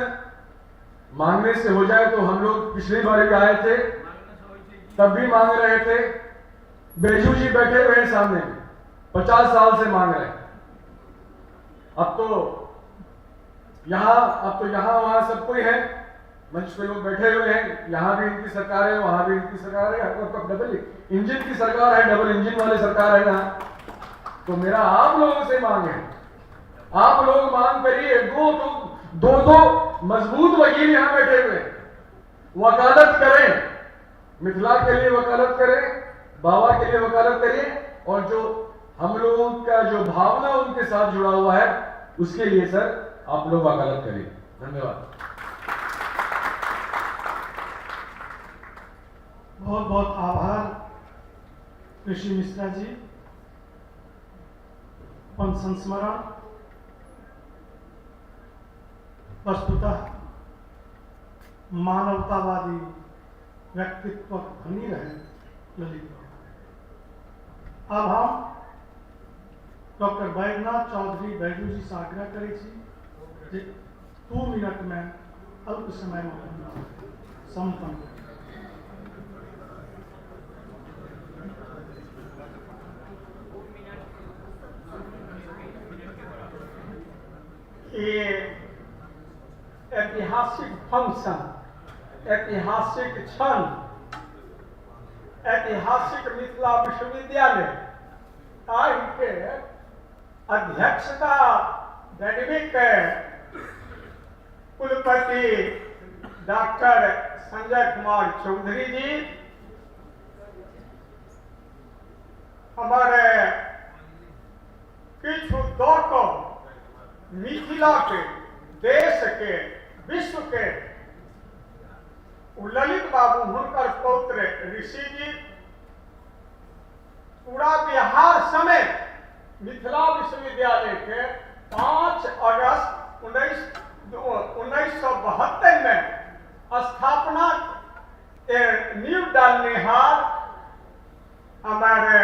मांगने से हो जाए तो हम लोग पिछली बार भी आए थे, तब भी मांग रहे थे। बैजू जी बैठे हुए हैं सामने, 50 साल से मांग रहे हैं। अब तो यहाँ वहां सब कोई है, मंच पे लोग बैठे हुए हैं, यहाँ भी इनकी सरकार है, वहां भी इनकी सरकार है, डबल इंजन की सरकार है, डबल इंजन वाली सरकार है यहाँ। तो मेरा आप लोगों से मांग है, आप लोग मांग करिए, दो मजबूत वकील यहाँ बैठे हुए, वकालत करें, मिथिला के लिए वकालत करें, बाबा के लिए वकालत करिए, और जो हम लोगों का जो भावना उनके साथ जुड़ा हुआ है उसके लिए सर आप लोग वकालत करिए। धन्यवाद। बहुत बहुत आभार ऋषि मिश्रा जी। अपन संस्मरण वस्तुतः मानवतावादी व्यक्तित्व धनी रहे ललित बाबा। अब हम डॉक्टर बैजनाथ चौधरी बैजू जी से आग्रह करै छी 2 मिनट में अल्प समय में संपन्न करी। ये ऐतिहासिक फंक्शन, ऐतिहासिक क्षण, ऐतिहासिक मिथिला विश्वविद्यालय के अध्यक्षता दैनिक कुलपति डॉक्टर संजय कुमार चौधरी जी, हमारे किछु दौको मिथिला के, देश के, विश्व के ललित बाबू हुनकर पौत्र ऋषि जी, पूरा बिहार समेत मिथिला विश्वविद्यालय के 5 अगस्त 1972 में स्थापना नींव डालनेहार हमारे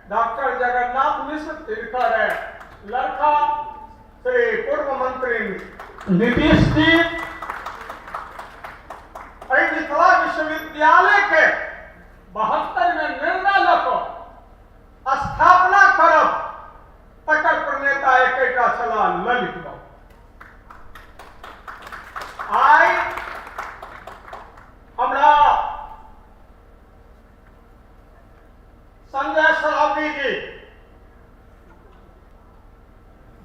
डॉक्टर जगन्नाथ मिश्र तिलकर लड़का श्री पूर्व मंत्री नीतीश जी मिथिला विश्वविद्यालय के 72 में निर्णय लको स्थापना करब, तकर प्रणेता एकटा छला ललित बाबू। आई हमरा संजय सरावगी जी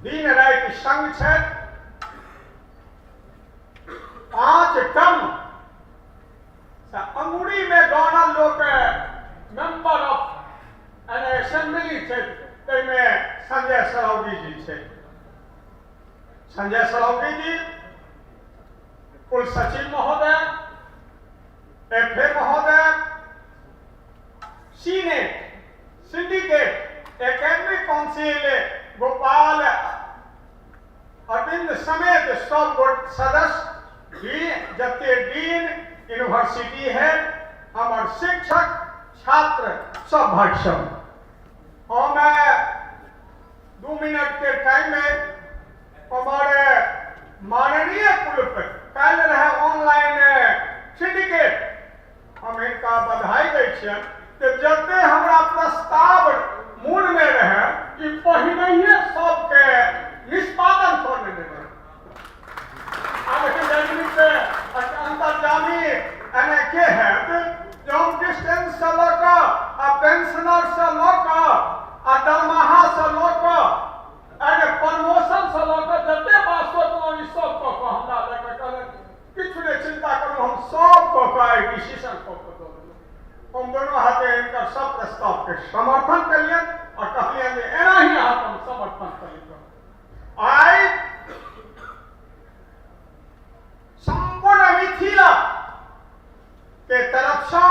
दिन राति संग छे, 5 टन अंगुरी में गाना लोग मेंबर ऑफ एन असेंबली थे, संजय सरावगी जी थे। संजय सरावगी जी कुल सचिव महोदय, FA महोदय, senate, syndicate, academic council Gopal Arvind समेत सब सदस्य, जते डीन, यूनिवर्सिटी हेड, छात्र सब भाई सब हमें 2 मिनट के टाइम में हमारे माननीय कुलपति कल रहे ऑनलाइन सिंडिकेट हम इनका बधाई दै छियन कि जते हमरा प्रस्ताव मूल में रहे कि पहिने सबके निष्पादन करने देने अंतर्जामी के है जॉब डिस्टेंस से लऽ पेंशनर से लऽ दरमाहा से लऽ प्रमोशन से लऽ जते बात सोचलहुँ ई सब कऽ कऽ हमरा लग कहलनि किछु नहि चिंता करू हम सब कऽ कऽ डिसीजन कऽ कऽ दऽ देलहुँ हम दोनों हाथे इनकर सब प्रस्ताव के समर्थन कलियन और कहलियन जे एना ही हाथ हम समर्थन करियन आइ संपूर्ण मिथिला के तरफ से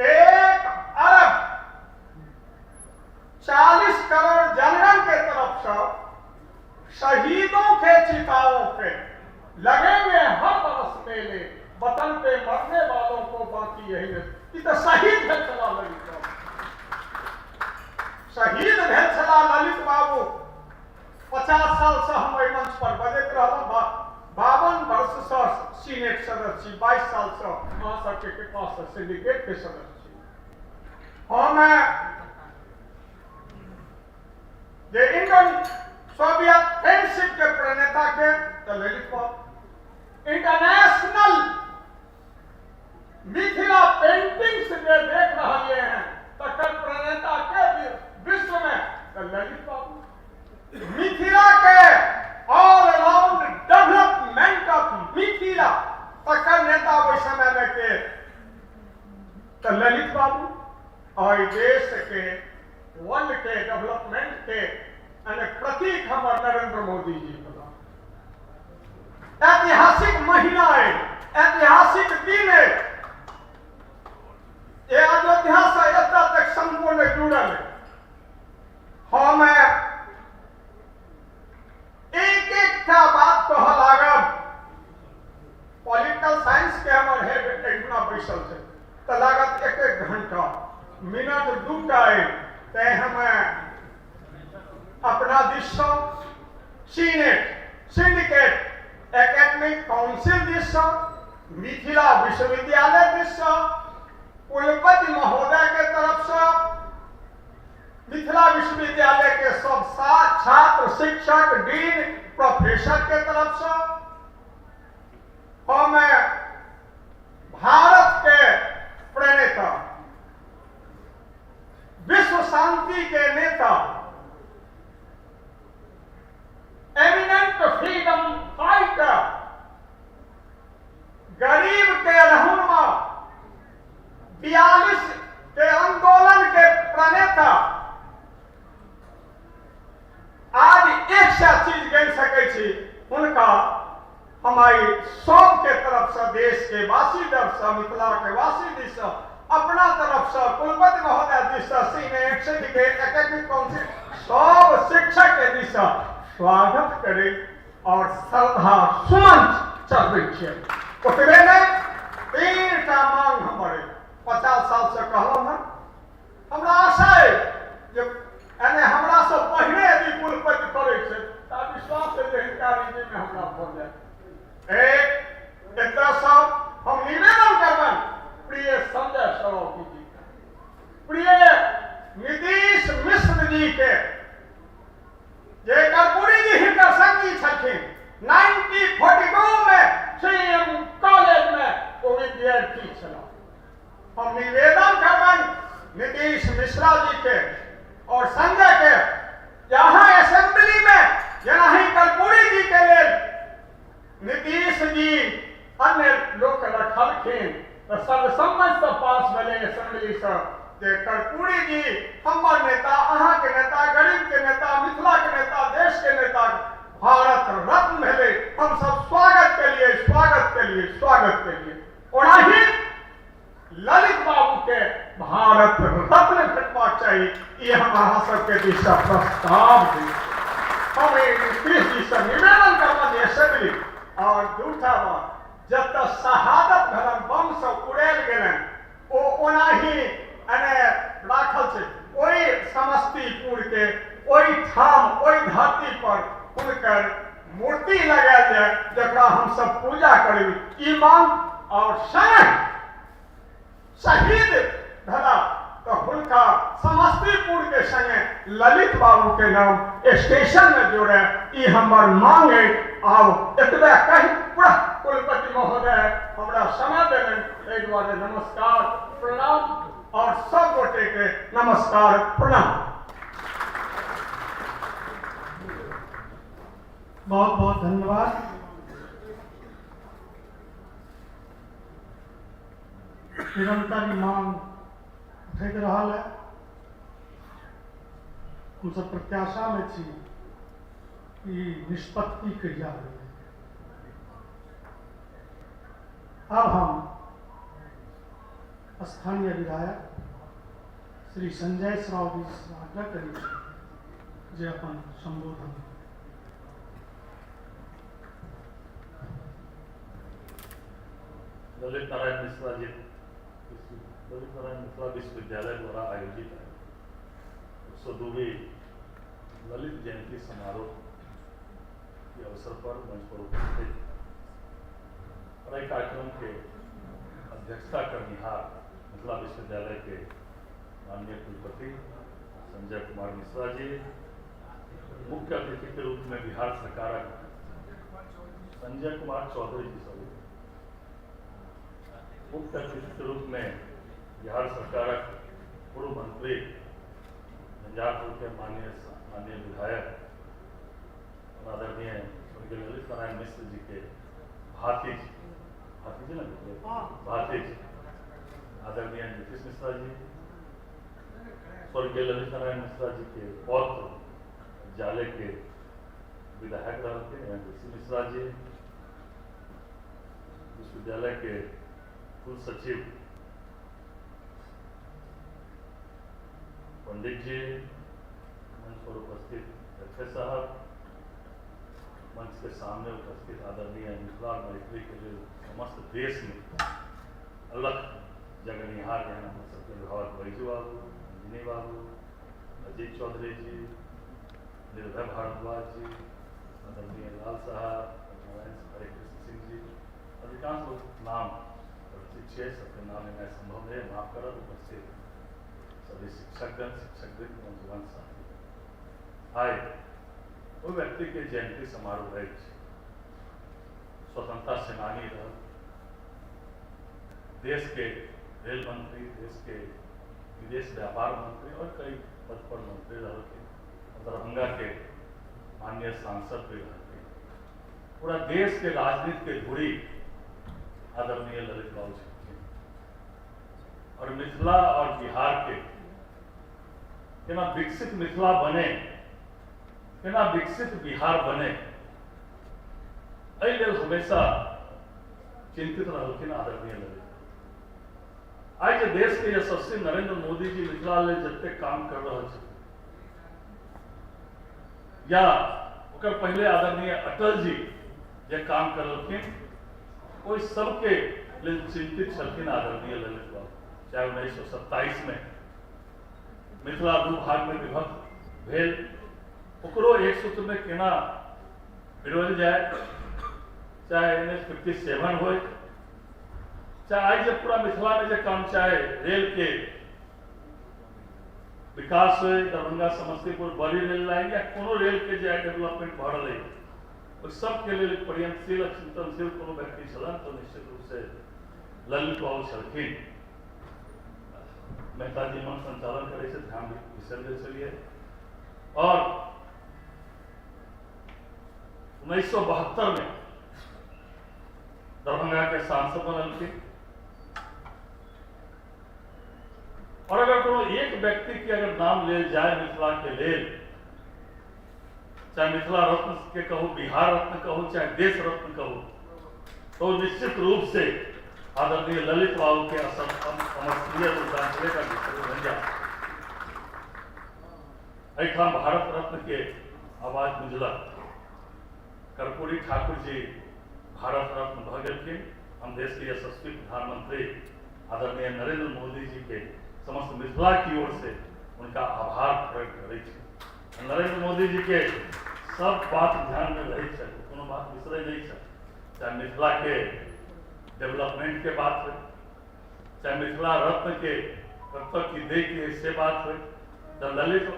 1 अरब 40 करोड़ जनगण के तरफ से शहीदों के चिताओं पे लगे हुए हर बरस मेले वतन पे मरने वालों को बाकी यही नहीं तो शहीद भेल छला ललित बाबू शहीद भेल छला ललित बाबू 50 साल से हम एहि मंच पर बजैत रहलहुँ 52 वर्ष से सीनेट सदस्य छी 22 साल से अहाँ सबके कृपा से सिंडिकेट के सदस्य छी हम जे इंडियन सोवियत फ्रेंडशिप के प्रणेता के ललित बाबू इंटरनेशनल मिथिला पेंटिंग्स जे देख रहे हैं तकर प्रणेता के विश्व में ललित बाबू मिथिला के all around development of Mithila तकर नेता ओहि समय में के ललित बाबू और देश के वर्ल्ड के डेवलपमेंट के प्रतीक हमारे नरेंद्र मोदी जी बना ऐतिहासिक महीना है ऐतिहासिक दिन है ये अयोध्या से एतऽ तक संपूर्ण जुड़ल है हम एक बात कह लागब पॉलिटिकल साइंस के हमर हेड एहिना बैसल छै तऽ लागत 1 घंटा मिनट 2टा तै हम अपना दिश सीनेट सिंडिकेट एकेडमिक काउंसिल दिश मिथिला विश्वविद्यालय दिश कुलपति महोदय के तरफ से मिथिला विश्वविद्यालय के सब छात्र शिक्षक डीन प्रोफेसर के तरफ से हम भारत के प्रणेता विश्व शांति के नेता एमिनेंट फ्रीडम फाइटर गरीब के रहनुमा 42 के आंदोलन के प्रणेता आज एक सा चीज गण सकै छी उनका हमारी सबके तरफ से देश के वासी तरफ से मिथिला के वासी दिश से अपना तरफ से कुलपति महोदय दिश से सीनेट सिंडिकेट एकेडमिक काउंसिल सब शिक्षक के दिश से स्वागत करे और श्रद्धा सुमन चढ़बै छियै ओतबे नहीं 3टा मांग हमारे 50 साल से कहलहुँ हैं हमरा आशा है जे एने हमरा से पहिने यदि कुलपति करे छै तऽ विश्वास है जे हिनका रीति में हमरा भऽ जाय एतऽ से हम निवेदन करबनि प्रिय संजय सरोगी जी प्रिय नीतीश मिश्र जी के जे कर्पूरी जी हिनकर संगी छलखिन 1942 में सीएम कॉलेज में वो विद्यार्थी छला हम निवेदन करबनि नीतीश मिश्रा जी के और संजय के यहाँ असेंबली में जना ही कर्पूरी जी के लिए नीतीश जी अन्य लोग रखलखिन तो सर्वसम्मति से पास भेले असेंबली से जे कर्पूरी जी हमर नेता अहाँ के नेता गरीब के नेता मिथिला के नेता देश के नेता भारत रत्न भेले हम सब स्वागत के लिए ओनाही ललित बाबू के भारत रत्न भेटबाक चाहिए ये हम अहाँ सबके दिश से प्रस्ताव दी हम नीतीश जी से निवेदन करबनि असेंबली और दूसरा बात जब तक शहादत भेलन बम से उड़ायल गेलन ओ ओना हम सब पूजा करी। ई मांग और शहीद धरा तो हुनका समस्तीपुर के संगे ललित बाबू के नाम स्टेशन में जोड़े, ई हमर मांग है। आओ एतबे कही पूरा कुलपति महोदय हमरा समय देने एक बार नमस्कार प्रणाम और सब गोटे के नमस्कार प्रणाम। बहुत बहुत धन्यवाद। निरंतर मांग उठैत रहल है। हम सब प्रत्याशा में छी कि निष्पत्ति कहिया होई। अब हम स्थानीय विधायक श्री संजय श्राव जी से आग्रह करी जे अपन संबोधन। ललित नारायण मिश्रा जी ललित नारायण मिश्रा विश्वविद्यालय द्वारा आयोजित है 102वीं ललित जयंती समारोह के अवसर पर मंच पर उपस्थित और एक कार्यक्रम के अध्यक्षता करनिहार मिथिला विश्वविद्यालय के माननीय कुलपति संजय कुमार मिश्रा जी, मुख्य अतिथि के रूप में बिहार सरकार संजय कुमार चौधरी जी, मुख्य अतिथि के रूप में बिहार सरकार पूर्व मंत्री झंझारपुर के माननीय विधायक आदरणीय स्वर्गीय ललित नारायण मिश्र जी के भातिज आदरणीय नीतीश मिश्रा जी, स्वर्गीय ललित नारायण मिश्रा जी के पौत्र जाले के विधायक रहते ऋषि मिश्रा जी, विश्वविद्यालय के कुल सचिव पंडित जी, मंच पर उपस्थित एफए साहब, मंच के सामने उपस्थित आदरणीय मिथिला मैत्री के लिए समस्त देश में अलग जगनिहार हैं हम सबके विभाग बैजू बाबू, अंजनी बाबू, अजीत चौधरी जी, निर्भय भारद्वाज जी, आदरणीय लाल साहब, नारायण हरे कृष्ण सिंह जी, अधिकांश लोग नाम परिचित है, सबके नाम लेना संभव है, माफ करो। उपस्थित सभी शिक्षकगण, शिक्षकगण, नौजवान साथी आए वो व्यक्ति के जयंती समारोह है। स्वतंत्रता सेनानी रह, देश के रेल मंत्री, देश के विदेश व्यापार मंत्री और कई पद पर मंत्री रहे, दरभंगा के माननीय सांसद भी रहे। पूरा देश के राजनीति के धुरी आदरणीय ललित बाबू जी और मिथिला और बिहार के केना विकसित मिथिला बने, केना विकसित बिहार बने, एहि लेल हमेशा चिंतित रहलखिन आदरणीय ललित। आज जे देश के यशस्वी नरेंद्र मोदी जी मिथिला लेल जते काम कर रहे छथिन, या ओकर पहले आदरणीय अटल जी जे काम करलखिन, ओहि सबके लेल चिंतित छलखिन आदरणीय ललित बाबू। चाहे 1927 में मिथिला दू भाग में विभक्त भेल, ओकरो एक सूत्र में केना पिरोल जाए, चाहे NH-57 हो, चाहे आज जब पूरा मिथिला में जो काम चाहे रेल के विकास हो, दरभंगा समस्तीपुर बड़ी रेल लाइन या कोनो रेल के जो डेवलपमेंट भ रहा है, उस सब के लिए प्रयत्नशील चिंतनशील कोनो व्यक्ति छलन तो निश्चित रूप से ललित बाबू छलखिन। मेहता जी मन संचालन करे से ध्यान विसर्जन चलिए और 1972 में दरभंगा के सांसद बनलखिन। और अगर कोनो एक व्यक्ति के अगर नाम ले जाए मिथिला के लेल, चाहे मिथिला रत्न के कहो, बिहार रत्न कहो, चाहे देश रत्न कहो, तो निश्चित रूप से आदरणीय ललित बाबू के अमरप्रिय रुद्रांचले का विषय बन जाए। अठाम भारत रत्न के आवाज गुंजला, कर्पूरी ठाकुर जी भारत रत्न भ गए। हम देश के यशस्वी प्रधानमंत्री आदरणीय नरेंद्र मोदी जी के समस्त मिथिला की ओर से उनका आभार प्रकट करे। नरेंद्र मोदी जी के सब बात ध्यान में रही, कोनो बात बिसरे नहीं। चाहे मिथिला के डेवलपमेंट के बात हो, चाहे मिथिला रत्न के रत्न की दे के से बात हो,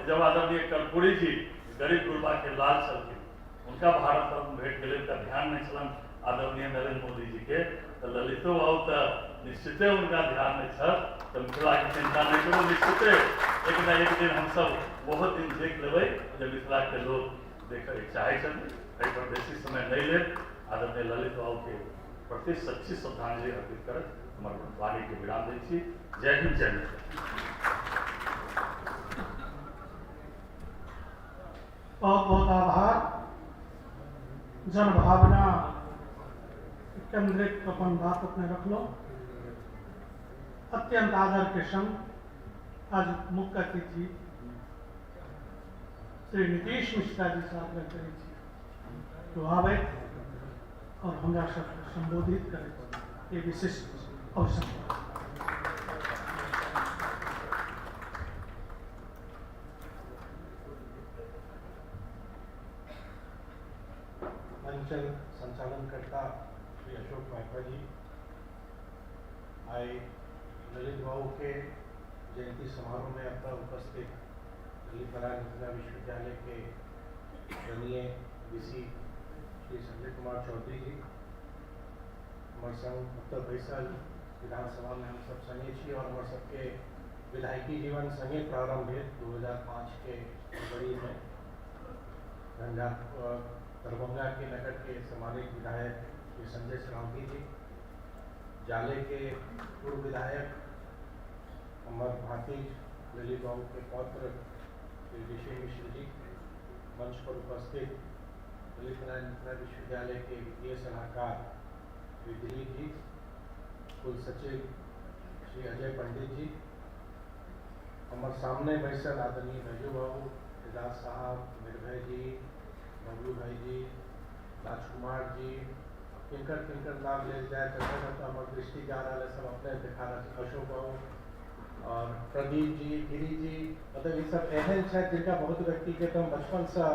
जब आदरणीय कर्पूरी जी गरीब गुरबा के लाल छलखिन, उनका भारत रत्न भेंट के का ध्यान नहीं चलन आदरणीय नरेंद्र मोदी जी के, तो ललितो बाबू तो निश्चित उनका ध्यान नहीं छल, तो मिथिला की चिंता नहीं करो, निश्चित एक न एक दिन हम सब बहुत दिन देख लेबै जब मिथिला के लोग देखे चाहे छथिन। पर बेसी समय नहीं ले, आदरणीय ललित बाबू के प्रति सच्ची श्रद्धांजलि अर्पित कर हमर वाणी के विराम दै छी। जय हिंद, जय मिथिला। बहुत बहुत आभार। जन भावना केंद्रित अपन बात अपने रख लो। अत्यंत आदर के संग आज मुख्य अतिथि श्री नीतीश मिश्रा जी से आग्रह करे तो आवे और हमरा सबके संबोधित करे, ये विशिष्ट अवसर। मंचन संचालनकर्ता श्री अशोक माइपा जी, आए ललित बाबू के जयंती समारोह में अपना उपस्थित ललित नारायण मिथिला विश्वविद्यालय के माननीय वीसी श्री संजय कुमार चौधरी जी, हमारे संग उत्तर बैसल विधानसभा में हम सब संगे छी और हमारे सबके विधायकी जीवन संगे प्रारंभ है 2005 के फरवरी में दरभंगा के नगर के सम्मानित विधायक श्री संजय सरावगी जी, जाले के पूर्व विधायक अमर भारती ललित बाबू के पौत्र श्री ऋषि मिश्र जी, मंच पर उपस्थित ललित नारायण मिथिला विश्वविद्यालय के वित्तीय सलाहकार श्री दिलीप जी, कुल सचिव श्री अजय पंडित जी, हमारे सामने बैसल आदरणीय भैजू बाबू, एजाज साहब, निर्भय जी, बबलू भाई जी, राजकुमार जी, किनकर किनकर नाम ले जाए तो हमारे दृष्टि जा रहा है सब अपने दिखा रहे, अशोक बाबू और प्रदीप जी, गिरी जी, मतलब ये सब एहन है जिनका बहुत व्यक्ति के तो बचपन से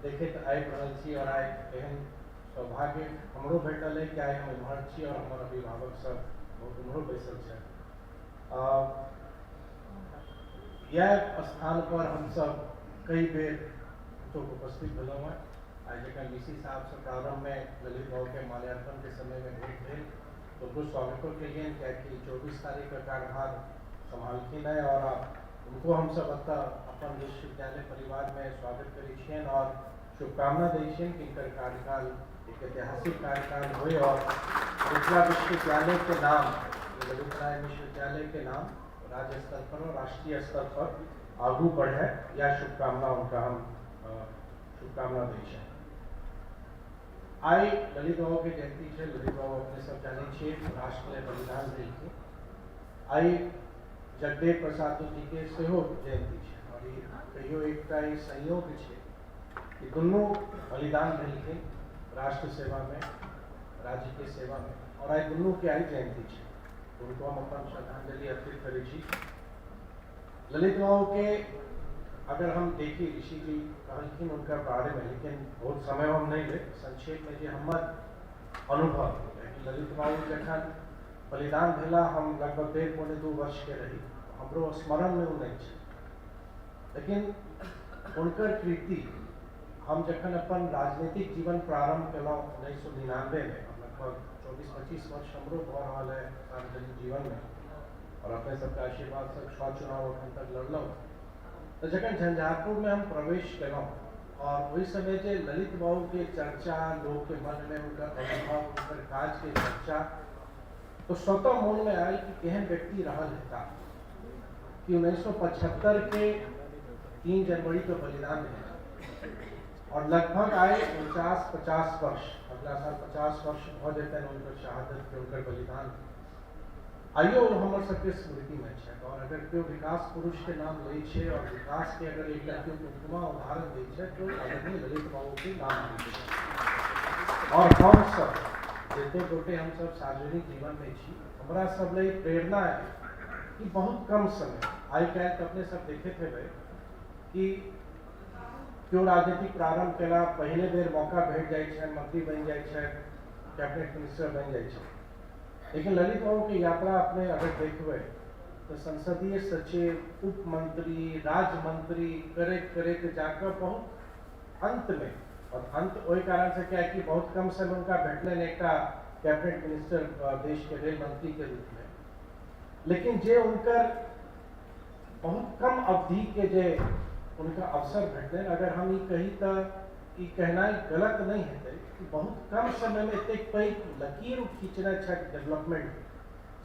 देखे तो आए बनल छी और आए एहन सौभाग्य हमरो भेटल है कि आए हम इम्हर छी और हमारे अभिभावक सब बहुत उम्हरो बैसल है। यह स्थान पर हम सब कई बेर तो उपस्थित भेलों हैं। आज जब वीसी साहब से प्रारंभ में ललित बाबू के माल्यार्पण के समय में भेंट भेल तो कुछ स्वागतों के लिए क्या कि 24 तारीख का कार्यभार संभालखिन है और उनको हम सब अपन विश्वविद्यालय परिवार में स्वागत करी और शुभकामना दी कि इनकर कार्यकाल एक ऐतिहासिक कार्यकाल हुए और मिथिला विश्वविद्यालय के नाम, ललित नारायण विश्वविद्यालय के नाम राज्य स्तर पर और राष्ट्रीय स्तर पर आगू बढ़े, यह शुभकामना उनका हम शुभकामना दी। आई ललित बाबू के जयंती है, ललित बाबू अपने सब जाने छे राष्ट्र में बलिदान दी। आई जगदेव प्रसाद जी के सेहो जयंती है और ये कहियो एक संयोग है कि दोनों बलिदान दिलखिन राष्ट्र सेवा में, राज्य के सेवा में और आई दोनों के आई जयंती है, उनको हम अपन श्रद्धांजलि अर्पित करी। ललित बाबू के अगर हम देखिए ऋषि जी कहलखिन उनका बारे में, लेकिन बहुत समय हम नहीं ले, संक्षेप में जो हमार अनुभव ललित बाबू जखन बलिदान भेला हम लगभग 1.5-2 वर्ष के रही, हमरो स्मरण में वो नहीं है, लेकिन उनकर कृति हम जखन अपन राजनीतिक जीवन प्रारंभ कलौ 1999 में, लगभग 24-25 वर्ष हमरो भऽ रहल है सार्वजनिक जीवन में और अपने सबके आशीर्वाद से 6 चुनाव अखन तक लड़लौ। तो जखन झंझारपुर में हम प्रवेश कलौ और उस समय जे ललित बाबू के चर्चा लोग के मन में उनका अनुभव, उनकर काज के चर्चा, तो स्वतः मन में आयल कि केहन व्यक्ति रहल हेता कि 1975 के 3 जनवरी को बलिदान है और लगभग आए 49-50 वर्ष, अगला साल 50 वर्ष हो जाते हैं उनकर शहादत के, उनकर बलिदान। आइयो हमर सबके स्मृति में है और अगर कोई विकास पुरुष के नाम लै छे और विकास के अगर एक उपमा उदाहरण दै छे तो आदरणीय ललित बाबू के नाम लै छे। और हम सब जते गोटे हम सब सार्वजनिक जीवन में छी, हमरा सब ले प्रेरणा है कि बहुत कम समय आई काल्हि अपने सब देखते हेबै कि क्यों राजनीतिक प्रारंभ केला, पहले बेर मौका भेट जाए छे, मंत्री बन जाए छे, कैबिनेट मिनिस्टर बन जाए छे। लेकिन ललित बाबू की यात्रा अपने अगर देखबे तो संसदीय सचिव, उप मंत्री, राज्य मंत्री करे जाकर बहुत अंत में, और अंत वही कारण से क्या है कि बहुत कम समय उनका भेटले ने एक कैबिनेट मिनिस्टर देश के रेल मंत्री के रूप में, लेकिन जे उनकर बहुत कम अवधि के जे उनका अवसर भेटले, अगर हम ये कही तो ये कहना गलत नहीं है कि बहुत कम समय में इतने कई लकीर खींचना है डेवलपमेंट,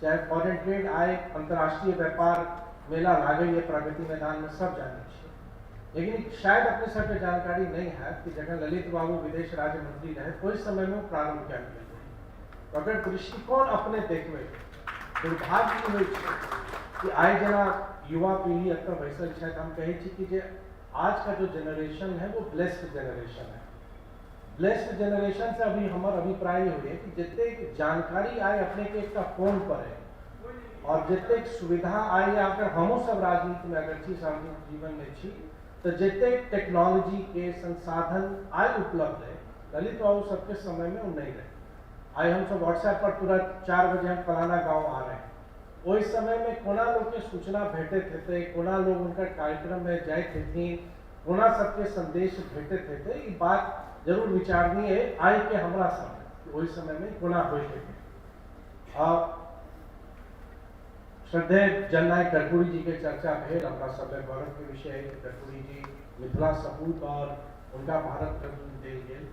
चाहे फॉरेन ट्रेड आए, अंतर्राष्ट्रीय व्यापार मेला लागे, ये प्रगति मैदान में सब जाने चाहिए। लेकिन शायद अपने सबके जानकारी नहीं है कि जगह ललित बाबू विदेश राज्य मंत्री रहे कोई समय में प्रारंभ क्या किया। तो अगर दृष्टिकोण अपने देखवे दुर्भाग्य हुई कि आए जना युवा पीढ़ी अत बैसल है, हम कहे कि जे आज का जो जनरेशन है वो ब्लेस्ड जनरेशन है। ब्लेस्ड जनरेशन से अभी हमारा अभिप्राय हुए कि जितने जानकारी आए अपने के एक फोन पर है, और जितने सुविधा आए अगर हम सब राजनीति में अगर छी, सार्वजनिक जीवन में छी, तो जितने टेक्नोलॉजी के संसाधन आए उपलब्ध है, ललित बाबू सबके समय में वो नहीं रहे। आए हम सब व्हाट्सएप पर तुरंत 4 बजे हम फलाना गाँव आ रहे हैं, वही समय में कोना लोग के सूचना भेटे थे, कोना लोग उनका कार्यक्रम में जाए थे, कोना सबके संदेश भेटे थे। ये बात जरूर विचारणीय है आय के हमारा समय वही समय में कोना हो थे। श्रद्धेय जननायक कर्पूरी जी के चर्चा भेल, हमारा सब गौरव के विषय है कि कर्पूरी जी मिथिला सपूत और उनका भारत रत्न देल गेल।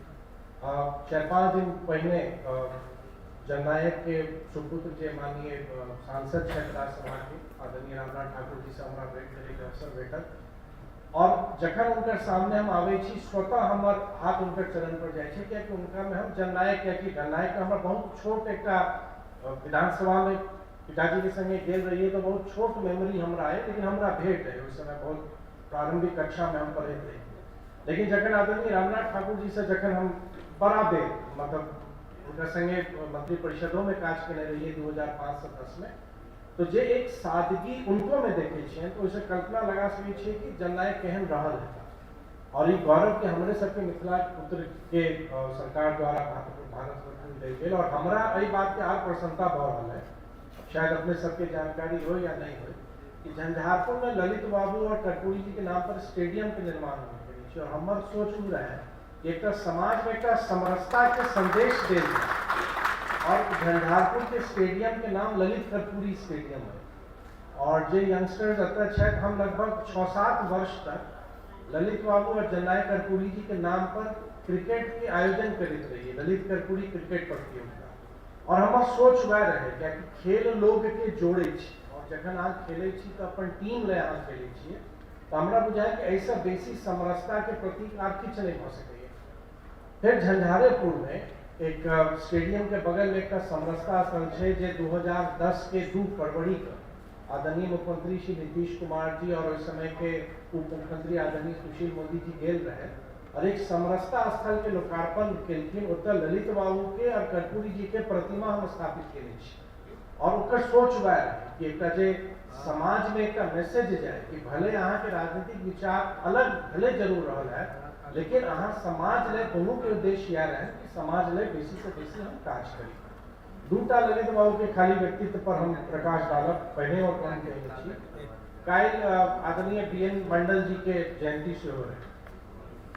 4-5 दिन पहले जननायक के सुपुत्र जे माननीय सांसद है राज्यसभा के आदरणीय रामनाथ ठाकुर जी से हमारा भेंट करे के अवसर भेटल, और जखन उनकर सामने हम आवे छी स्वतः हमार हाथ उनकर चरण पर जाए छे, कि उनका में हम जननायक या कि जननायक का हमारा बहुत छोट एक विधानसभा में पिताजी के संगे गेल रहिए तो बहुत छोट मेमोरी हमरा है, लेकिन हमरा भेंट है उस समय बहुत प्रारंभिक कक्षा में हम पढ़े थे। लेकिन जखन आदरणीय रामनाथ ठाकुर जी से जखन हम बड़ा बेर मतलब उनका संगे मंत्री परिषदों में काज करने रहिए 2005 से 10 में, तो जे एक सादगी उनको में देखे छे, तो उसे कल्पना लगा सके छे कि जननायक केहन रहल है। और ये गौरव के हमरे सबके मिथिला पुत्र के सरकार द्वारा भारत रत्न देल गेल, और हमरा एहि बात के आर प्रसन्नता भ रहल है, शायद अपने सबके जानकारी हो या नहीं हो, कि झंझारपुर में ललित बाबू और कर्पूरी जी के नाम पर स्टेडियम के निर्माण होने के, और हमार सोच हो रहा है कि एक समाज में एक समरसता के संदेश दे, और झंझारपुर के स्टेडियम के नाम ललित कर्पूरी स्टेडियम है। और जो यंगस्टर्स अतः शायद हम लगभग 6-7 वर्ष तक ललित बाबू और जननायक कर्पूरी जी के नाम पर क्रिकेट के आयोजन करते रहिए, ललित कर्पूरी क्रिकेट प्रतियोगिता। और हमार सोच वह रहे क्या कि खेल लोग के जोड़े छी, और जखन अहाँ खेले छी तो अपन टीम ले अहाँ खेले छिए, तो हमरा बुझाए कि ऐसा बेसी समरसता के प्रतीक आर किछ नहीं हो सके। फिर झंझारपुर में एक स्टेडियम के बगल में एक समरसता स्थल है, जो 2010 के 2 फरवरी को आदरणीय मुख्यमंत्री श्री नीतीश कुमार जी और उस समय के उप मुख्यमंत्री आदरणीय सुशील मोदी जी गेल रहे, और एक समरसता स्थल के लोकार्पण केलखिन। ओतऽ ललित बाबू के और कर्पूरी जी के प्रतिमा हम स्थापित केने छी, और ओकर सोच वह रहे कि एक जे समाज में एक मैसेज जाए कि भले अहाँ के राजनीतिक विचार अलग भले जरूर रहल है, लेकिन अहाँ समाज ले दोनों के उद्देश्य यह रहे कि समाज ले बेसी से बेसी हम काज करी। 2टा ललित बाबू के खाली व्यक्तित्व पर हम प्रकाश डालब पहले और कम के काल आदरणीय बीएन मंडल जी के जयंती से हो रहे,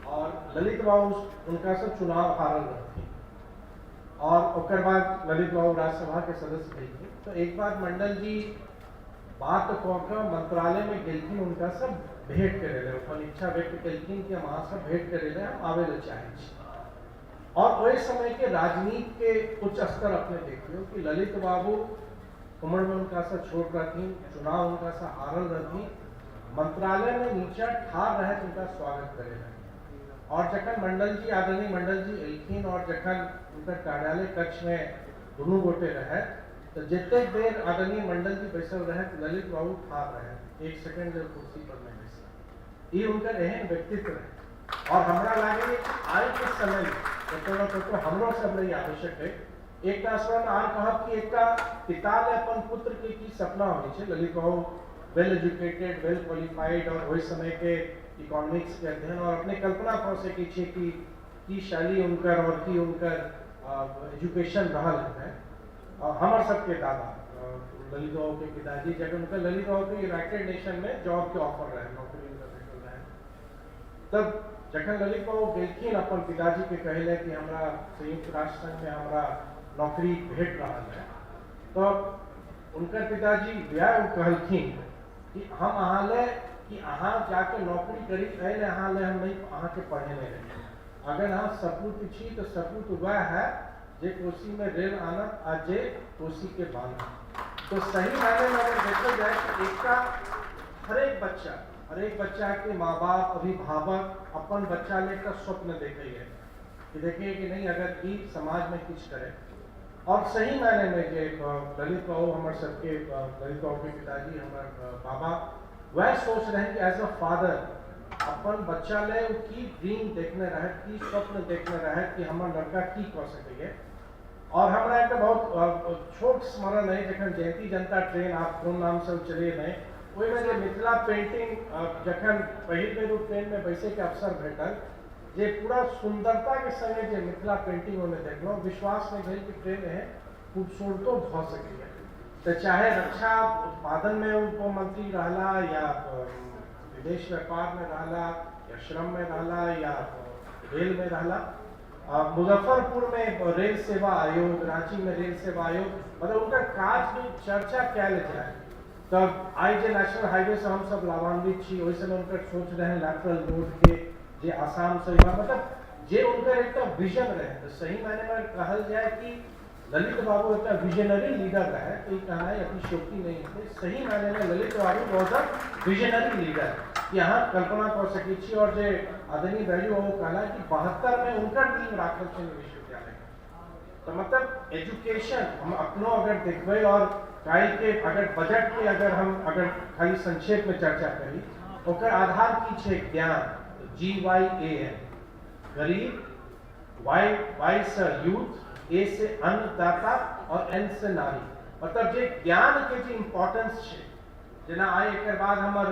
और ललित बाबू उनका से चुनाव हारल रहे, और ओकर बाद ललित बाबू राज्यसभा के सदस्य भेजे। तो एक बार मंडल जी बात कह मंत्रालय में गेलखिन, उनका सब भेंट करे रहे, अपन इच्छा व्यक्त केलखिन कि हम अहाँ सब भेंट करे रहे, हम आवे ले चाहे छी। और वही समय के राजनीति के उच्च स्तर अपने देखियो कि ललित बाबू उम्र में उनका सा छोट रहती, चुनाव उनका सा हारल रहती, मंत्रालय में नीचा ठार रहे उनका स्वागत करे रहे। और जखन मंडल जी आदरणीय मंडल जी एलखिन, और जखन उनका कार्यालय कक्ष में दोनों गोटे रहे, तो जितने देर आदरणीय मंडल जी बैसल रहे तो ललित बाबू ठार रहे, 1 सेकंड कुर्सी पर नहीं बैसे। ये उनका एहन व्यक्तित्व है, और हमरा लागे आय के समय तो हमरो सब लिए आवश्यक है। एक स्वर्ण आर कहब कि एक पिता ले अपन पुत्र के की सपना होनी चाहिए। ललित बाबू वेल एजुकेटेड, वेल क्वालिफाइड, और वही समय के इकोनॉमिक्स के अध्ययन, और अपने कल्पना कर सके कि शैली उनकर और की उनकर एजुकेशन रहल है। हमार सबके दादा ललित बाबू के पिताजी जब उनका ललित बाबू के यूनाइटेड नेशन में जॉब के ऑफर रहे, नौकरी भेटल रहे, तब जखन ललित बाबू गेलखिन अपन पिताजी के कहले कि हमरा संयुक्त राष्ट्र संघ में हमरा नौकरी भेट रहा है, तो उनकर पिताजी ब्याह कहलखिन कि हम अहाँ ले कि अहाँ जाके नौकरी करी पहले अहाँ ले हम नहीं अहाँ के पढ़े नहीं रहे। अगर अहाँ सपूत छी तो सपूत वह है जे कोसी में रेल आना आ जे कोसी के बांधा। तो सही मायने में अगर देखा जाए तो एकटा हर एक बच्चा के माँ बाप अभिभावक अपन बच्चा ले का स्वप्न देखे है कि देखिए कि नहीं अगर ई समाज में कुछ करे। और सही मायने में जे ललित बाबू हमारे सबके ललित बाबू के पिताजी हमारे बाबा वह सोच रहे हैं कि एज अ फादर अपन बच्चा ले की ड्रीम देखने रहे, की स्वप्न देखने रहे कि हमार लड़का की कर सके। और हमारा एक बहुत छोट स्मरण है जखन जयंती जनता ट्रेन आप कोन नाम से चलिए नहीं वही में मिथिला पेंटिंग जखन पहिल बेर ट्रेन में बैसे के अवसर भेटल जे पूरा सुंदरता के संगे जे मिथिला पेंटिंग में देखलो विश्वास नहीं भेल कि ट्रेन है खूबसूरतो भ सके। तो चाहे रक्षा उत्पादन में उप मंत्री रहला या विदेश व्यापार में रहला या श्रम में रहला या रेल में रहला, मुजफ्फरपुर में रेल सेवा आयोग, रांची में रेल सेवा आयोग, मतलब उनका काज में चर्चा कैल जाए। तब आई जे नेशनल हाईवे से हम सब लाभान्वित छी, वैसे में उनका सोच रहे हैं लैटरल रोड के जे आसाम से मतलब जे उनका एक विजन रहे। तो सही मायने में कहल जाए कि ललित बाबू एक विजनरी लीडर रहे, तो ये कहना है अतिशयोक्ति नहीं है। सही मायने में ललित बाबू वॉज अ विजनरी लीडर, यहाँ कल्पना कर सकी छी। और जे आदरणीय बैजू वो कहला कि 72 में उनका टीम राखल छे विश्वविद्यालय। तो मतलब एजुकेशन हम अपनो अगर देखबे और काल के अगर बजट के अगर खाली संक्षेप में चर्चा करी ओकर आधार की छे ज्ञान, GYAN गरीब, Y से यूथ, A से अन्नदाता और N से नारी। मतलब जे ज्ञान के जो इम्पोर्टेंस छे जना आए एक बाद हमार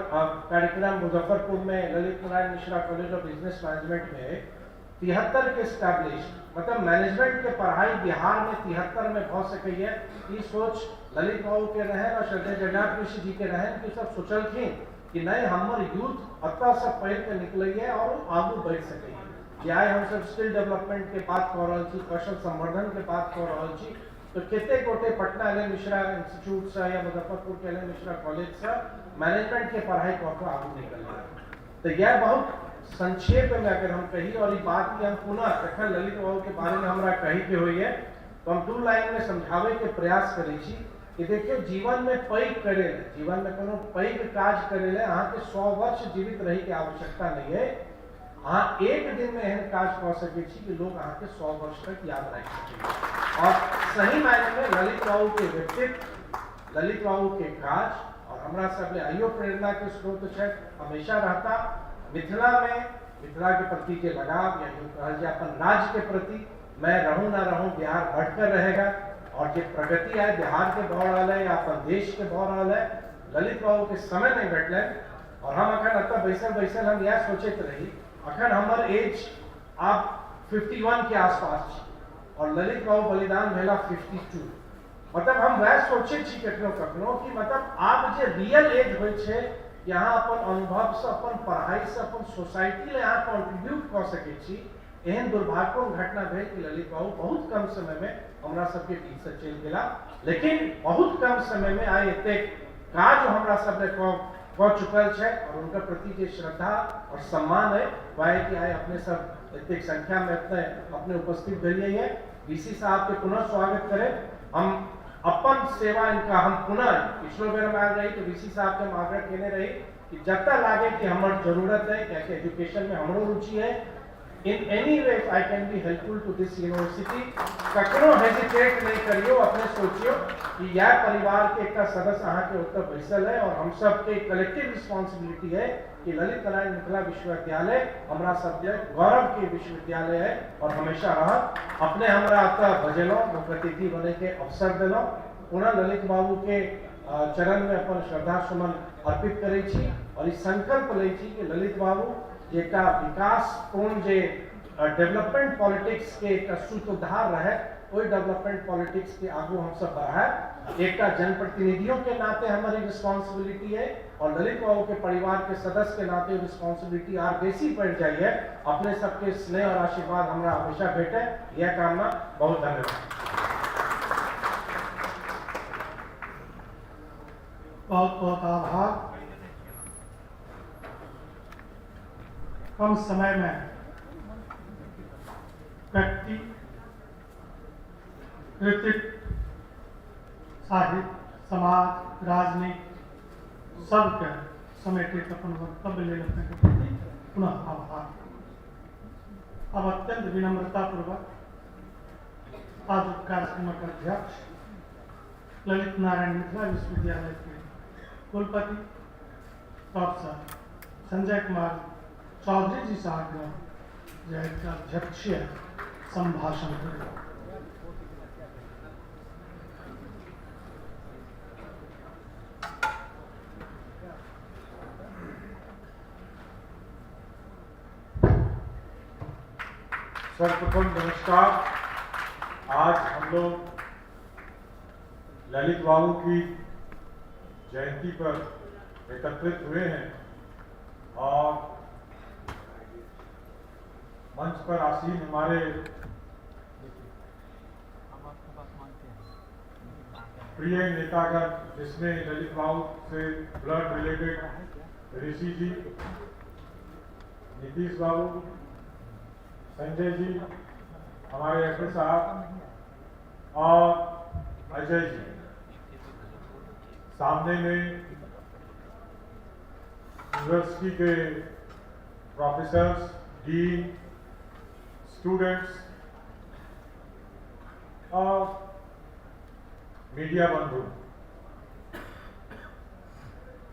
कार्यक्रम मुजफ्फरपुर में Lalit Narayan Mishra college of business management में 73 के स्टैब्लिश मतलब मैनेजमेंट के पढ़ाई बिहार में 73 में भ सके। ये सोच ललित बाबू के रहन और श्रद्धेय जगन्नाथ मिश्र जी के रहन कि सब सोचलखिन कि नहीं हमर यूथ अतः से पढ़ के निकलिए और आगू बढ़ सके। आए हम सब स्किल डेवलपमेंट के बात कर रहा छी, कौशल संवर्धन के बात कर रहा छी, तो केते गोटे पटना एल मिश्रा इंस्टीट्यूट से या मुजफ्फरपुर के एल मिश्रा कॉलेज से मैनेजमेंट के पढ़ाई कर आगू निकल रहा है। तो यह बहुत संक्षेप में अगर हम कही और ये बात की हम पुनः तखन ललित बाबू के बारे में हमरा कही के हुई है तो हम 2 लाइन में समझावे के प्रयास करी छी कि देखिए जीवन में पैघ करे, जीवन में कोनो पैघ काज करे ले अहाँ के 100 वर्ष जीवित रही के आवश्यकता नहीं है। हाँ एक दिन में एहन काज कर सके छी कि लोग अहाँ के 100 वर्ष तक याद रख सके। और सही मायने में ललित बाबू के व्यक्तित्व, ललित बाबू के काज और हमरा सब ले आइयो प्रेरणा के स्रोत है हमेशा रहता। मिथिला में मिथिला के प्रति के लगाव या यूं कहल जाए अपन राज्य के प्रति मैं रहूं ना रहूं बिहार बढ़कर रहेगा। और जो प्रगति है बिहार के बढ़ रहा है या अपन देश के बढ़ रहा है ललित बाबू के समय नहीं बैठले। और हम अखन अतः बैसल हम यह सोचते रही अखन हमार एज आप 51 के आसपास और ललित बाबू बलिदान भेला 52। मतलब हम वह सोचे छी कखनो कि मतलब आप जे रियल एज होय छे यहाँ अपन अनुभव से अपन पढ़ाई से अपन सोसाइटी ले यहाँ कंट्रीब्यूट कर सके छी। एहन दुर्भाग्यपूर्ण घटना भेल कि ललित बाबू बहुत कम समय में हमरा सबके बीच से चल गेला, लेकिन बहुत कम समय में आए एते काज हमरा सब ले कह चुकल है। और उनका प्रति जो श्रद्धा और सम्मान है वह है कि आए अपने सब इतनी संख्या में अपने उपस्थित भेलिए है। वीसी साहब के पुनः स्वागत करें। हम अपन सेवा इनका हम पुनः पिछलो बेर में आ रही तो वीसी साहब के आग्रह केने रही कि जब तक लागे कि हमार जरूरत है क्या एजुकेशन में हमरो रुचि है in any way I can be helpful to this university कखनो हेजिटेट नहीं करियो, अपने सोचियो कि यह परिवार के एक सदस्य अहाँ के उत्तर बैसल है और हम सब के कलेक्टिव रिस्पांसिबिलिटी है कि ललित नारायण मिथिला विश्वविद्यालय हमरा सब गौरव के विश्वविद्यालय है और हमेशा रह। अपने हमरा अतः बजेलो मुख्यतिथि बने के अवसर दिलो, पुनः ललित बाबू के चरण में अपन श्रद्धा सुमन अर्पित करे छी और इस संकल्प ले छी कि ललित बाबू जेका विकास पूर्ण जे डेवलपमेंट पॉलिटिक्स के एक सूत्रधार रहे, वही डेवलपमेंट पॉलिटिक्स के आगू हम सब बढ़ाए। एक जनप्रतिनिधियों के नाते हमारी रिस्पॉन्सिबिलिटी है और ललित बाबू के परिवार के सदस्य के नाते रिस्पॉन्सिबिलिटी और बेसी बढ़ जाइए। अपने सबके स्नेह और आशीर्वाद हमरा हमेशा भेटे, यह कामना। बहुत धन्यवाद। बहुत बहुत आभार। कम समय में व्यक्ति, कृतित्व, साहित्य, समाज, राजनीति सबके समेटे अपन वक्तव्य ले रखने के प्रति पुनः आभार। अब अत्यंत विनम्रता पूर्वक आज कार्यक्रम के अध्यक्ष ललित नारायण मिथिला विश्वविद्यालय के कुलपति प्रोफेसर संजय कुमार चौधरी जी साहब का अध्यक्षीय संभाषण करेंगे। सर्वप्रथम नमस्कार। आज हम लोग ललित बाबू की जयंती पर एकत्रित हुए हैं और मंच पर आसीन हमारे प्रिय नेतागण, जिसमें ललित बाबू से ब्लड रिलेटेड ऋषि जी, नीतीश बाबू, संजय जी, हमारे एसपी साहब और अजय जी, सामने में यूनिवर्सिटी के प्रोफेसर्स, डीन, स्टूडेंट्स और मीडिया बंधु।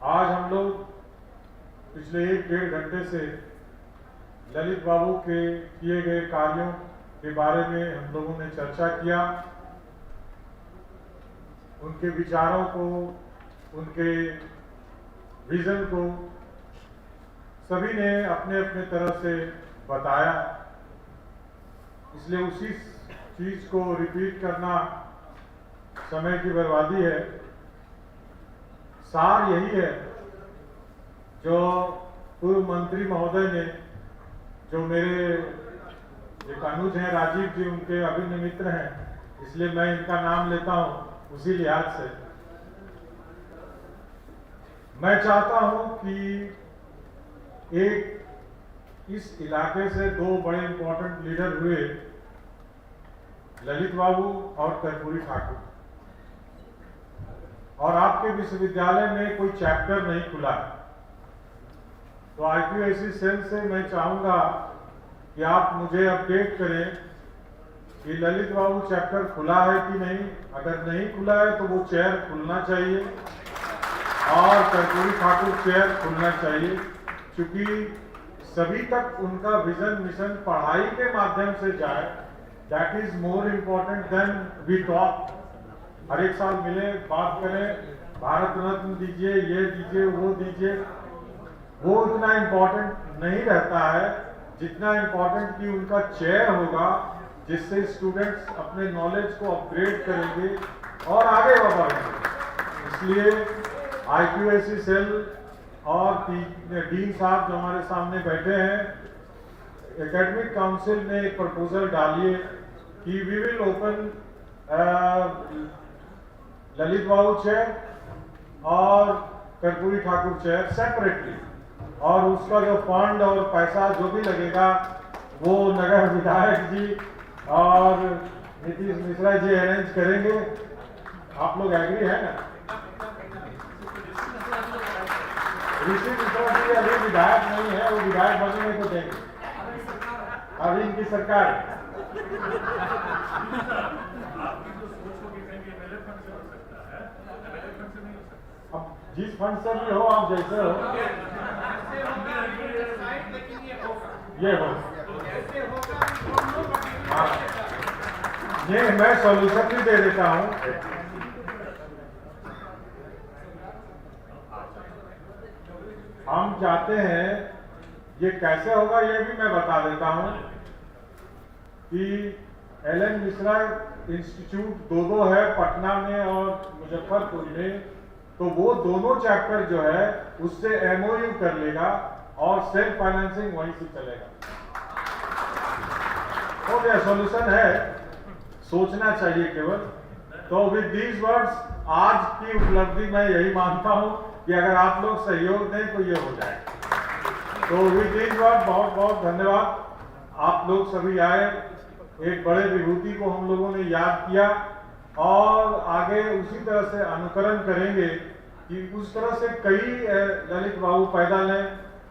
आज हम लोग पिछले 1-1.5 घंटे से ललित बाबू के किए गए कार्यों के बारे में हम लोगों ने चर्चा किया। उनके विचारों को, उनके विजन को सभी ने अपने अपने तरह से बताया, इसलिए उसी चीज को रिपीट करना समय की बर्बादी है। सार यही है जो पूर्व मंत्री महोदय ने, जो मेरे एक अनुज हैं राजीव जी, उनके अभिन्न मित्र हैं, इसलिए मैं इनका नाम लेता हूं उसी लिहाज से। मैं चाहता हूं कि एक इस इलाके से 2 बड़े इंपॉर्टेंट लीडर हुए, ललित बाबू और कर्पूरी ठाकुर, और आपके विश्वविद्यालय में कोई चैप्टर नहीं खुला है। तो IQAC सेल से मैं चाहूंगा कि आप मुझे अपडेट करें कि ललित बाबू चैप्टर खुला है कि नहीं। अगर नहीं खुला है तो वो चेयर खुलना चाहिए और कर्पूरी ठाकुर चेयर खुलना चाहिए, क्योंकि सभी तक उनका विजन मिशन पढ़ाई के माध्यम से जाए। That is more important than we talk. हर एक साल मिले, बात करें, भारत रत्न दीजिए, ये दीजिए, वो दीजिए, वो उतना इम्पोर्टेंट नहीं रहता है जितना इम्पोर्टेंट कि उनका चेयर होगा, जिससे स्टूडेंट्स अपने नॉलेज को अपग्रेड करेंगे और आगे बढ़ेंगे। इसलिए IQAC सेल और डीन साहब जो हमारे सामने बैठे हैं, एकेडमिक काउंसिल ने एक प्रपोजल डाली है कि we will open Lalit Babu chair और कर्पूरी ठाकुर चेयर सेपरेटली, और उसका जो फंड और पैसा जो भी लगेगा वो नगर विधायक जी और नीतीश मिश्रा जी अरेंज करेंगे। आप लोग एग्री है ना? ऋषि मिश्रा जी अभी विधायक नहीं है, वो विधायक बनेंगे तो देंगे। अभी इनकी सरकार है। अब जिस फंड से भी हो, आप जैसे हो, ये हो। हाँ, ये मैं सॉल्यूशन भी दे देता हूँ। हम चाहते हैं, ये कैसे होगा ये भी मैं बता देता हूँ कि एलन मिश्रा इंस्टीट्यूट दो है पटना में और मुजफ्फरपुर में, तो वो दोनों चैप्टर जो है उससे एमओयू कर लेगा और सेल्फ फाइनेंसिंग वहीं से चलेगा। तो क्या सॉल्यूशन है, सोचना चाहिए केवल। तो विद दीज वर्ड्स आज की उपलब्धि मैं यही मानता हूं कि अगर आप लोग सहयोग दें तो ये हो जाए। तो विद दीज वर्ड्स बहुत बहुत धन्यवाद। आप लोग सभी आए, एक बड़े विभूति को हम लोगों ने याद किया और आगे उसी तरह से अनुकरण करेंगे कि उस तरह से कई ललित बाबू पैदा लें,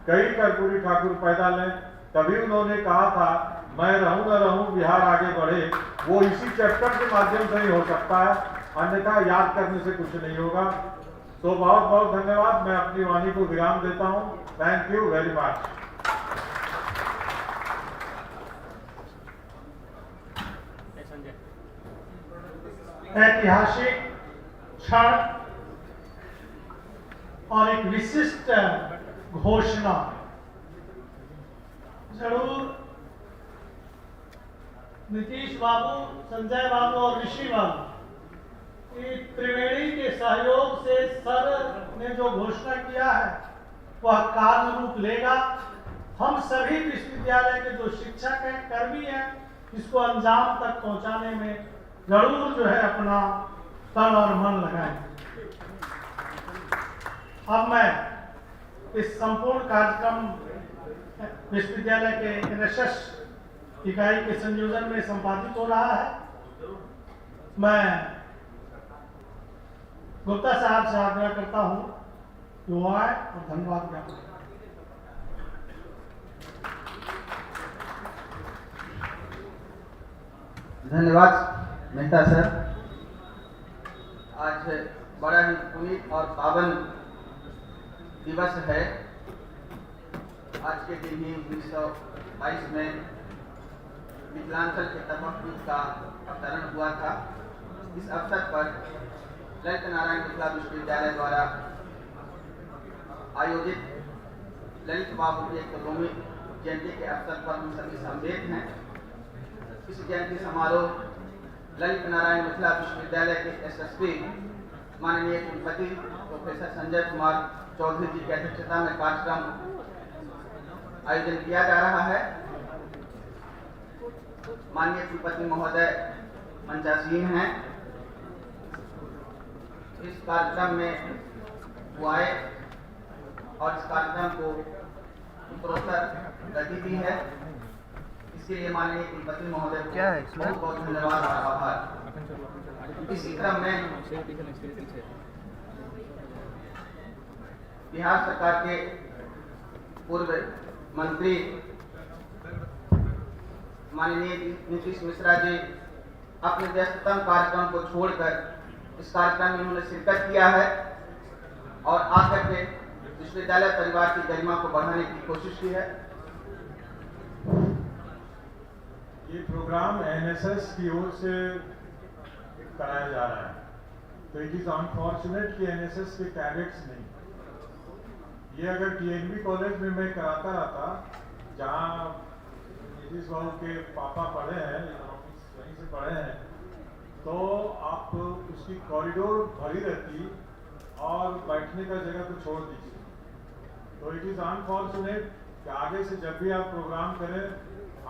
कई कर्पूरी ठाकुर पैदा लें। तभी उन्होंने कहा था मैं रहूं न रहूं बिहार आगे बढ़े, वो इसी चैप्टर के माध्यम से ही हो सकता है, अन्यथा याद करने से कुछ नहीं होगा। तो बहुत बहुत धन्यवाद। मैं अपनी वाणी को विराम देता हूं। Thank you very much. ऐतिहासिक क्षण और एक विशिष्ट घोषणा जरूर नीतीश बाबू, संजय बाबू और ऋषि बाबू की त्रिवेणी के सहयोग से सर ने जो घोषणा किया है वह कार्य रूप लेगा। हम सभी विश्वविद्यालय के जो शिक्षक हैं, कर्मी हैं, इसको अंजाम तक पहुंचाने में जरूर जो है अपना तन और मन लगाएंगे। अब मैं इस संपूर्ण कार्यक्रम विश्वविद्यालय के एनएसएस इकाई के संयोजन में संपादित हो रहा है। मैं गुप्ता साहब से आग्रह करता हूं कि वो आए और धन्यवाद ज्ञापन करें। धन्यवाद मेहता सर। आज बड़ा ही पुनीत और पावन दिवस है। आज के दिन ही 1922 में मिथिलांचल के तपस्वी का अवतरण हुआ था। इस अवसर पर ललित नारायण मिथिला विश्वविद्यालय द्वारा आयोजित ललित बाबू की 102वीं जयंती के अवसर पर हम सभी सम्मिलित हैं। इस जयंती समारोह ललित नारायण मिथिला विश्वविद्यालय के एसएसपी माननीय कुलपति प्रोफेसर संजय कुमार चौधरी जी की अध्यक्षता में कार्यक्रम आयोजन किया जा रहा है। माननीय कुलपति महोदय मंचासीन हैं। इस कार्यक्रम में वो आए और इस कार्यक्रम को उत्तरोत्तर गति दी है। इसके लिए माननीय कुलपति महोदय को बहुत बहुत धन्यवाद और आभार। इसी क्रम में बिहार सरकार के पूर्व मंत्री माननीय नीतीश मिश्रा जी अपने व्यस्ततम कार्यक्रम को छोड़कर इस कार्यक्रम में उन्होंने शिरकत किया है और आकर के विश्वविद्यालय परिवार की गरिमा को बढ़ाने की कोशिश की है। ये प्रोग्राम एनएसएस की ओर से कराया जा रहा है, तो इट इज अनफॉर्चुनेट कि एनएसएस के कैडेट्स नहीं। ये अगर टीएनबी कॉलेज में मैं कराता रहता, जहाँ नीतीश बाबू के पापा पढ़े हैं, इकोनॉमिक्स वहीं से पढ़े हैं, तो आप उसकी कॉरिडोर भरी रहती और बैठने का जगह तो छोड़ दीजिए। तो इट इज अनफॉर्चुनेट कि आगे से जब भी आप प्रोग्राम करें,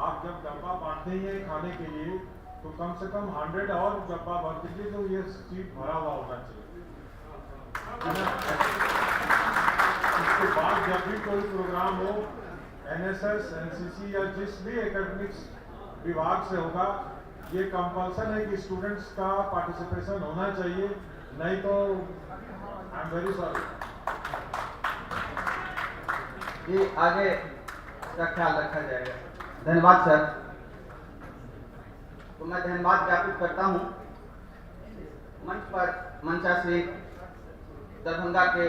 आप जब डब्बा बांटते ही हैं खाने के लिए, तो कम से कम 100 और डब्बा बांट दीजिए, तो ये सीट भरा हुआ होना चाहिए। इसके बाद जब भी कोई प्रोग्राम हो, एनएसएस, एनसीसी या जिस भी एकेडमिक्स विभाग से होगा, ये कंपल्सन है कि स्टूडेंट्स का पार्टिसिपेशन होना चाहिए, नहीं तो आई एम वेरी सॉरी। ये आगे इसका ख्याल रखा जाएगा। धन्यवाद सर। तो मैं धन्यवाद ज्ञापित करता हूं मंच पर मंचासी दरभंगा के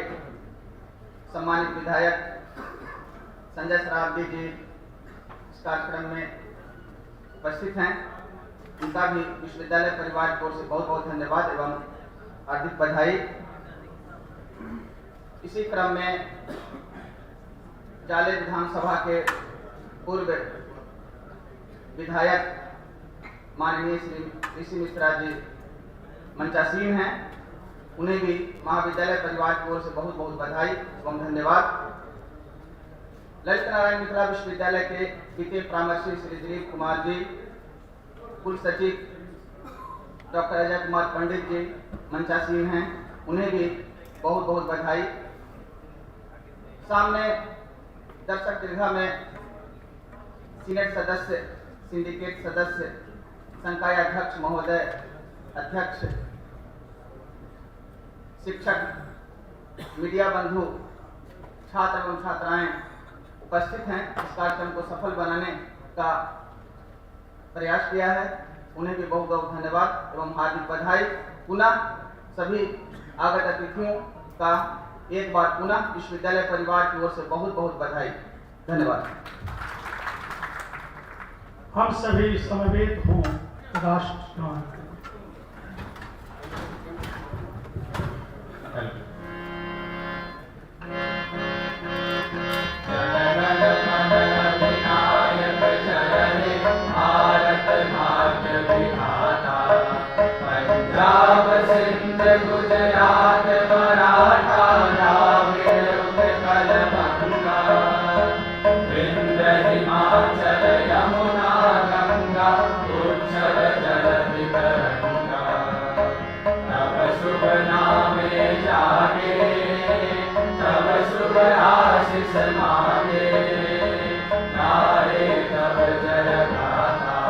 सम्मानित विधायक संजय सरावगी जी इस कार्यक्रम में उपस्थित हैं। उनका भी विश्वविद्यालय परिवार की ओर से बहुत बहुत धन्यवाद एवं हार्दिक बधाई। इसी क्रम में जाले विधानसभा के पूर्व विधायक माननीय श्री ऋषि मिश्रा जी मंचासीन हैं, उन्हें भी महाविद्यालय परिवार की ओर से बहुत बहुत बधाई एवं धन्यवाद। ललित नारायण मिथिला विश्वविद्यालय के द्वितीय परामर्शी श्री दिलीप कुमार जी, कुल सचिव डॉक्टर अजय कुमार पंडित जी मंचासीन हैं, उन्हें भी बहुत बहुत बधाई। सामने दर्शक दीर्घा में सीनेट सदस्य, सिंडिकेट सदस्य, संकाय अध्यक्ष महोदय, अध्यक्ष, शिक्षक, मीडिया बंधु, छात्र एवं छात्राएं उपस्थित हैं। इस कार्यक्रम को सफल बनाने का प्रयास किया है, उन्हें भी बहुत बहुत धन्यवाद एवं हार्दिक बधाई। पुनः सभी आगत अतिथियों का एक बार पुनः विश्वविद्यालय परिवार की ओर से बहुत बहुत बधाई। धन्यवाद। हम सभी समवेत हों राष्ट्रगान। पंजाब सिंध गुजरात मराठा द्राविड़ उत्कल बंगा, विंध्य हिमाचल यमुना गंगा, उच्छल जलधि तरंगा। तब शुभ नामे जागे, तब शुभ आशीष मांगे, गाए तब जय गाथा।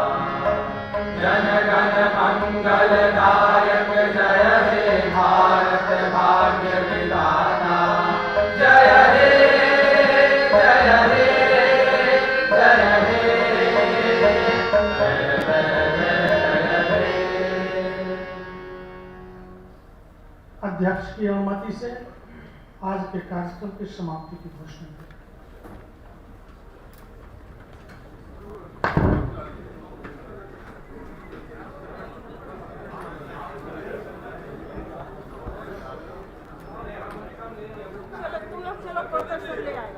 जन गण मंगलदायक जय हे भारत भाग्य विधाता। जय हे जय हे जय हे जय जय हे। अध्यक्ष की अनुमति से आज के कार्यक्रम की समाप्ति की घोषणा करें।